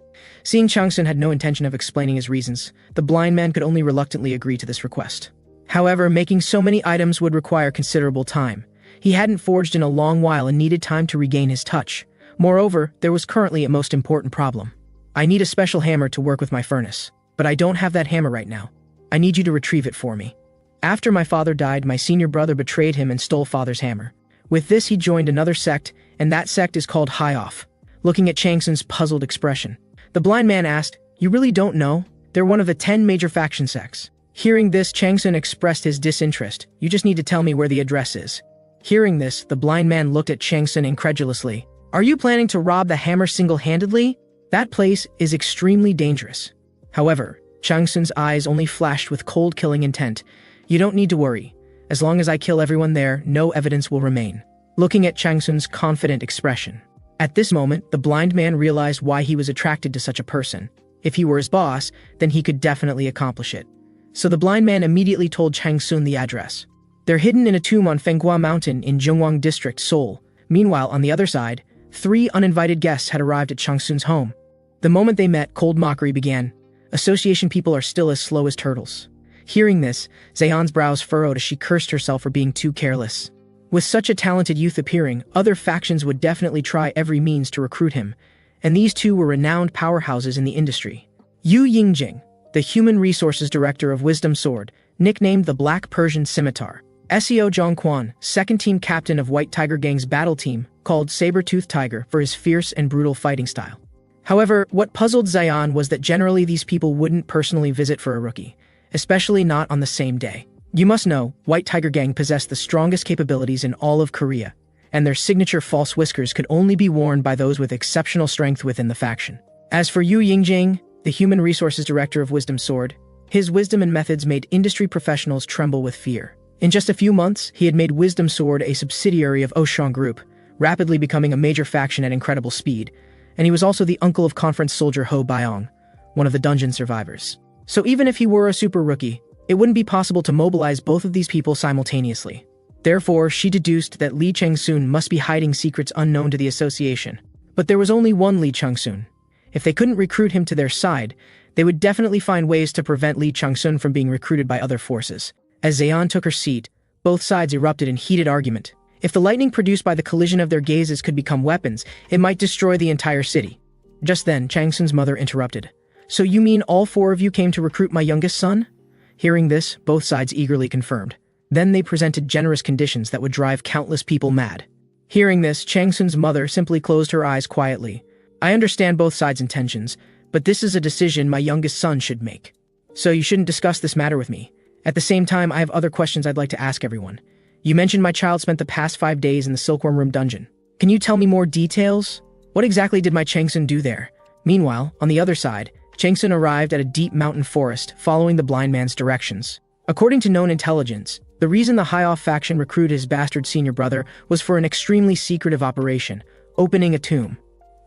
[SPEAKER 1] Seeing Changsun had no intention of explaining his reasons, the blind man could only reluctantly agree to this request. However, making so many items would require considerable time. He hadn't forged in a long while and needed time to regain his touch. Moreover, there was currently a most important problem. "I need a special hammer to work with my furnace, but I don't have that hammer right now. I need you to retrieve it for me. After my father died, my senior brother betrayed him and stole father's hammer. With this, he joined another sect, and that sect is called High Off." Looking at Changsun's puzzled expression, the blind man asked, "You really don't know? They're one of the 10 major faction sects." Hearing this, Changsun expressed his disinterest. "You just need to tell me where the address is." Hearing this, the blind man looked at Changsun incredulously. "Are you planning to rob the hammer single-handedly? That place is extremely dangerous." However, Changsun's eyes only flashed with cold killing intent. "You don't need to worry. As long as I kill everyone there, no evidence will remain." Looking at Changsun's confident expression, at this moment, the blind man realized why he was attracted to such a person. If he were his boss, then he could definitely accomplish it. So the blind man immediately told Changsun the address. "They're hidden in a tomb on Fenghua Mountain in Zhongwang District, Seoul." Meanwhile, on the other side, 3 uninvited guests had arrived at Changsun's home. The moment they met, cold mockery began. Association people are still as slow as turtles. Hearing this, Zayan's brows furrowed as she cursed herself for being too careless. With such a talented youth appearing, other factions would definitely try every means to recruit him, and these 2 were renowned powerhouses in the industry. Yu Yingjing, the Human Resources Director of Wisdom Sword, nicknamed the Black Persian Scimitar. Seo Zhongquan, second-team captain of White Tiger Gang's battle team, called Saber-Tooth Tiger for his fierce and brutal fighting style. However, what puzzled Zayan was that generally these people wouldn't personally visit for a rookie, especially not on the same day. You must know, White Tiger Gang possessed the strongest capabilities in all of Korea, and their signature false whiskers could only be worn by those with exceptional strength within the faction. As for Yu Yingjing, the Human Resources Director of Wisdom Sword, his wisdom and methods made industry professionals tremble with fear. In just a few months, he had made Wisdom Sword a subsidiary of Oshang Group, rapidly becoming a major faction at incredible speed, and he was also the uncle of conference soldier Ho Byong, one of the dungeon survivors. So even if he were a super rookie, it wouldn't be possible to mobilize both of these people simultaneously. Therefore, she deduced that Lee Chang-soon must be hiding secrets unknown to the association. But there was only one Lee Chang-soon. If they couldn't recruit him to their side, they would definitely find ways to prevent Lee Chang-soon from being recruited by other forces. As Zeon took her seat, both sides erupted in heated argument. If the lightning produced by the collision of their gazes could become weapons, it might destroy the entire city. Just then, Chang-soon's mother interrupted. "So you mean all four of you came to recruit my youngest son?" Hearing this, both sides eagerly confirmed. Then they presented generous conditions that would drive countless people mad. Hearing this, Chang-soon's mother simply closed her eyes quietly. "I understand both sides' intentions, but this is a decision my youngest son should make. So you shouldn't discuss this matter with me. At the same time, I have other questions I'd like to ask everyone. You mentioned my child spent the past 5 days in the Silkworm Room dungeon. Can you tell me more details? What exactly did my Chang-soon do there?" Meanwhile, on the other side, Chang-soon arrived at a deep mountain forest, following the blind man's directions. According to known intelligence, the reason the High-Off faction recruited his bastard senior brother was for an extremely secretive operation, opening a tomb.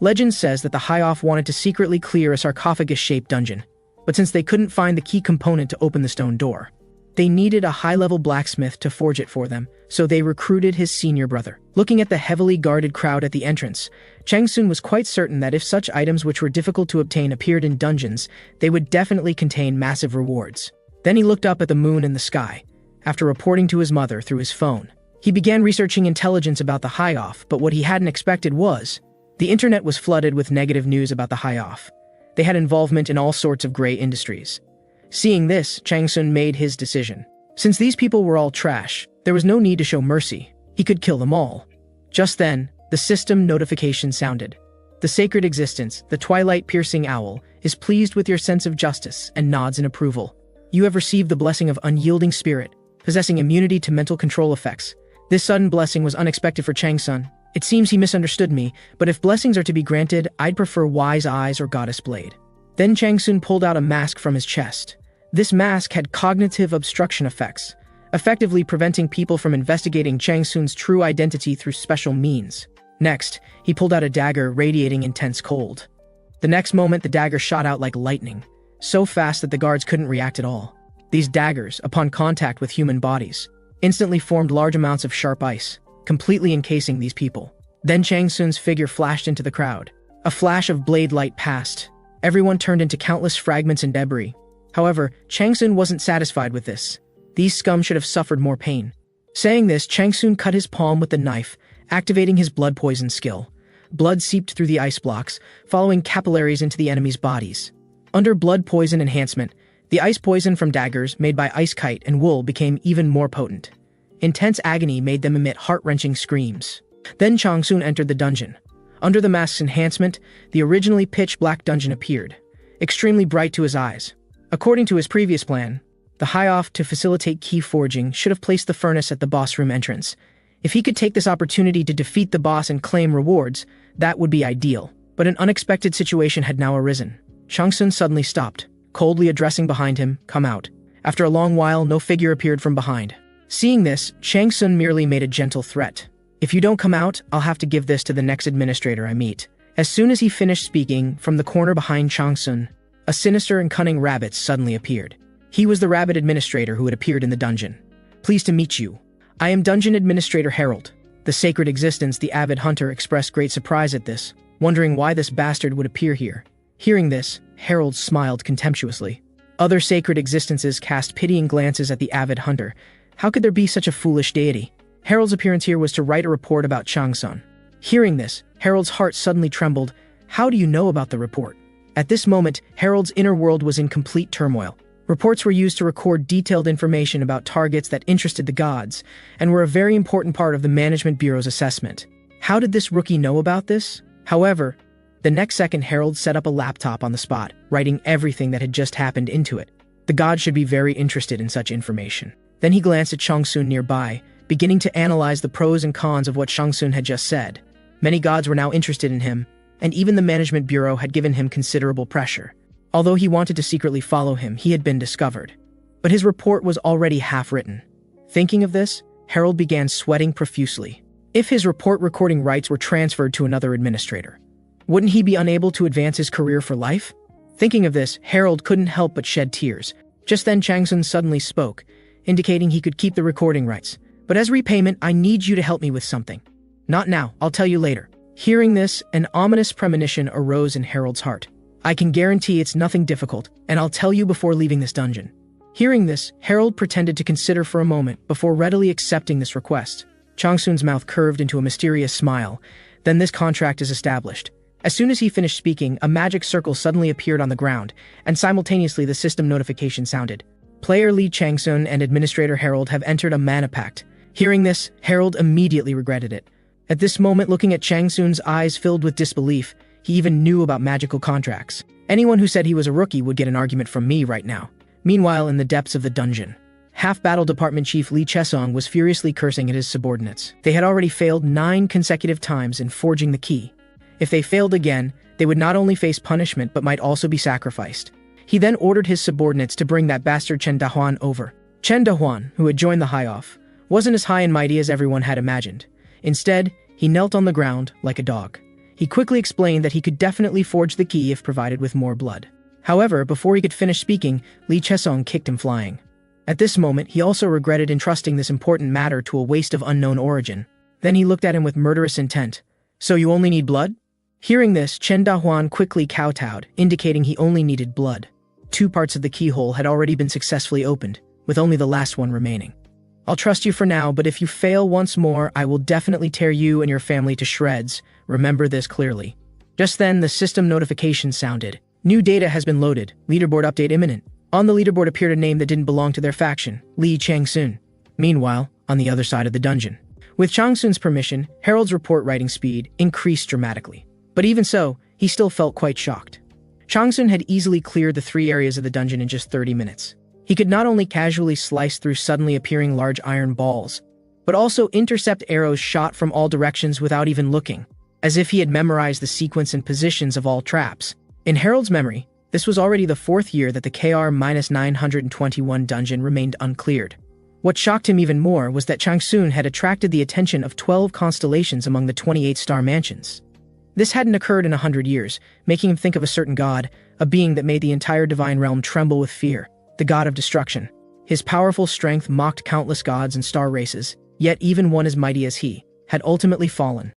[SPEAKER 1] Legend says that the High-Off wanted to secretly clear a sarcophagus-shaped dungeon, but since they couldn't find the key component to open the stone door, they needed a high-level blacksmith to forge it for them, so they recruited his senior brother. Looking at the heavily guarded crowd at the entrance, Chang-soon was quite certain that if such items which were difficult to obtain appeared in dungeons, they would definitely contain massive rewards. Then he looked up at the moon in the sky. After reporting to his mother through his phone, he began researching intelligence about the High-Off, but what he hadn't expected was, the internet was flooded with negative news about the High-Off. They had involvement in all sorts of gray industries. Seeing this, Chang-soon made his decision. Since these people were all trash, there was no need to show mercy. He could kill them all. Just then, the system notification sounded. "The sacred existence, the twilight-piercing owl, is pleased with your sense of justice and nods in approval. You have received the blessing of unyielding spirit, possessing immunity to mental control effects." This sudden blessing was unexpected for Chang-soon. It seems he misunderstood me, but if blessings are to be granted, I'd prefer Wise Eyes or Goddess Blade. Then Chang-soon pulled out a mask from his chest. This mask had cognitive obstruction effects, effectively preventing people from investigating Chang-soon's true identity through special means. Next, he pulled out a dagger radiating intense cold. The next moment, the dagger shot out like lightning, so fast that the guards couldn't react at all. These daggers, upon contact with human bodies, instantly formed large amounts of sharp ice, completely encasing these people. Then Chang-soon's figure flashed into the crowd. A flash of blade light passed. Everyone turned into countless fragments and debris. However, Chang-soon wasn't satisfied with this. These scum should have suffered more pain. Saying this, Chang-soon cut his palm with the knife, activating his blood poison skill. Blood seeped through the ice blocks, following capillaries into the enemy's bodies. Under blood poison enhancement, the ice poison from daggers made by ice kite and wool became even more potent. Intense agony made them emit heart-wrenching screams. Then Chang-soon entered the dungeon. Under the mask's enhancement, the originally pitch-black dungeon appeared, extremely bright to his eyes. According to his previous plan, the High-Off, to facilitate key forging, should have placed the furnace at the boss room entrance. If he could take this opportunity to defeat the boss and claim rewards, that would be ideal. But an unexpected situation had now arisen. Chang-soon suddenly stopped, coldly addressing behind him, "Come out." After a long while, no figure appeared from behind. Seeing this, Chang-soon merely made a gentle threat. "If you don't come out, I'll have to give this to the next administrator I meet." As soon as he finished speaking, from the corner behind Chang-soon, a sinister and cunning rabbit suddenly appeared. He was the rabbit administrator who had appeared in the dungeon. "Pleased to meet you. I am Dungeon Administrator Harold." The sacred existence, the avid hunter, expressed great surprise at this, wondering why this bastard would appear here. Hearing this, Harold smiled contemptuously. Other sacred existences cast pitying glances at the avid hunter. How could there be such a foolish deity? Harold's appearance here was to write a report about Chang-soon. Hearing this, Harold's heart suddenly trembled. "How do you know about the report?" At this moment, Harold's inner world was in complete turmoil. Reports were used to record detailed information about targets that interested the gods, and were a very important part of the Management Bureau's assessment. How did this rookie know about this? However, the next second Harold set up a laptop on the spot, writing everything that had just happened into it. The god should be very interested in such information. Then he glanced at Changsun nearby, beginning to analyze the pros and cons of what Changsun had just said. Many gods were now interested in him, and even the management bureau had given him considerable pressure. Although he wanted to secretly follow him, he had been discovered. But his report was already half-written. Thinking of this, Harold began sweating profusely. If his report recording rights were transferred to another administrator, wouldn't he be unable to advance his career for life? Thinking of this, Harold couldn't help but shed tears. Just then Changsun suddenly spoke, indicating he could keep the recording rights. But as repayment, I need you to help me with something. Not now, I'll tell you later. Hearing this, an ominous premonition arose in Harold's heart. I can guarantee it's nothing difficult, and I'll tell you before leaving this dungeon. Hearing this, Harold pretended to consider for a moment before readily accepting this request. Changsun's mouth curved into a mysterious smile. Then this contract is established. As soon as he finished speaking, a magic circle suddenly appeared on the ground, and simultaneously the system notification sounded. Player Li Changsun and Administrator Harold have entered a ManhwaCapped. Hearing this, Harold immediately regretted it. At this moment, looking at Changsun's eyes filled with disbelief, he even knew about magical contracts. Anyone who said he was a rookie would get an argument from me right now. Meanwhile, in the depths of the dungeon, Half-Battle Department Chief Li Chesong was furiously cursing at his subordinates. They had already failed 9 consecutive times in forging the key. If they failed again, they would not only face punishment but might also be sacrificed. He then ordered his subordinates to bring that bastard Chen Dahuan over. Chen Dahuan, who had joined the High-Off, wasn't as high and mighty as everyone had imagined. Instead, he knelt on the ground like a dog. He quickly explained that he could definitely forge the key if provided with more blood. However, before he could finish speaking, Li Chesong kicked him flying. At this moment, he also regretted entrusting this important matter to a waste of unknown origin. Then he looked at him with murderous intent. So you only need blood? Hearing this, Chen Dahuan quickly kowtowed, indicating he only needed blood. 2 parts of the keyhole had already been successfully opened, with only the last one remaining. I'll trust you for now, but if you fail once more, I will definitely tear you and your family to shreds. Remember this clearly. Just then, the system notification sounded. New data has been loaded. Leaderboard update imminent. On the leaderboard appeared a name that didn't belong to their faction, Li Changsun. Meanwhile, on the other side of the dungeon, with Changsun's permission, Harold's report writing speed increased dramatically. But even so, he still felt quite shocked. Changsun had easily cleared the 3 areas of the dungeon in just 30 minutes. He could not only casually slice through suddenly appearing large iron balls, but also intercept arrows shot from all directions without even looking, as if he had memorized the sequence and positions of all traps. In Harold's memory, this was already the 4th year that the KR-921 dungeon remained uncleared. What shocked him even more was that Changsun had attracted the attention of 12 constellations among the 28-star mansions. This hadn't occurred in 100 years, making him think of a certain god, a being that made the entire divine realm tremble with fear. The god of destruction. His powerful strength mocked countless gods and star races, yet even one as mighty as he had ultimately fallen.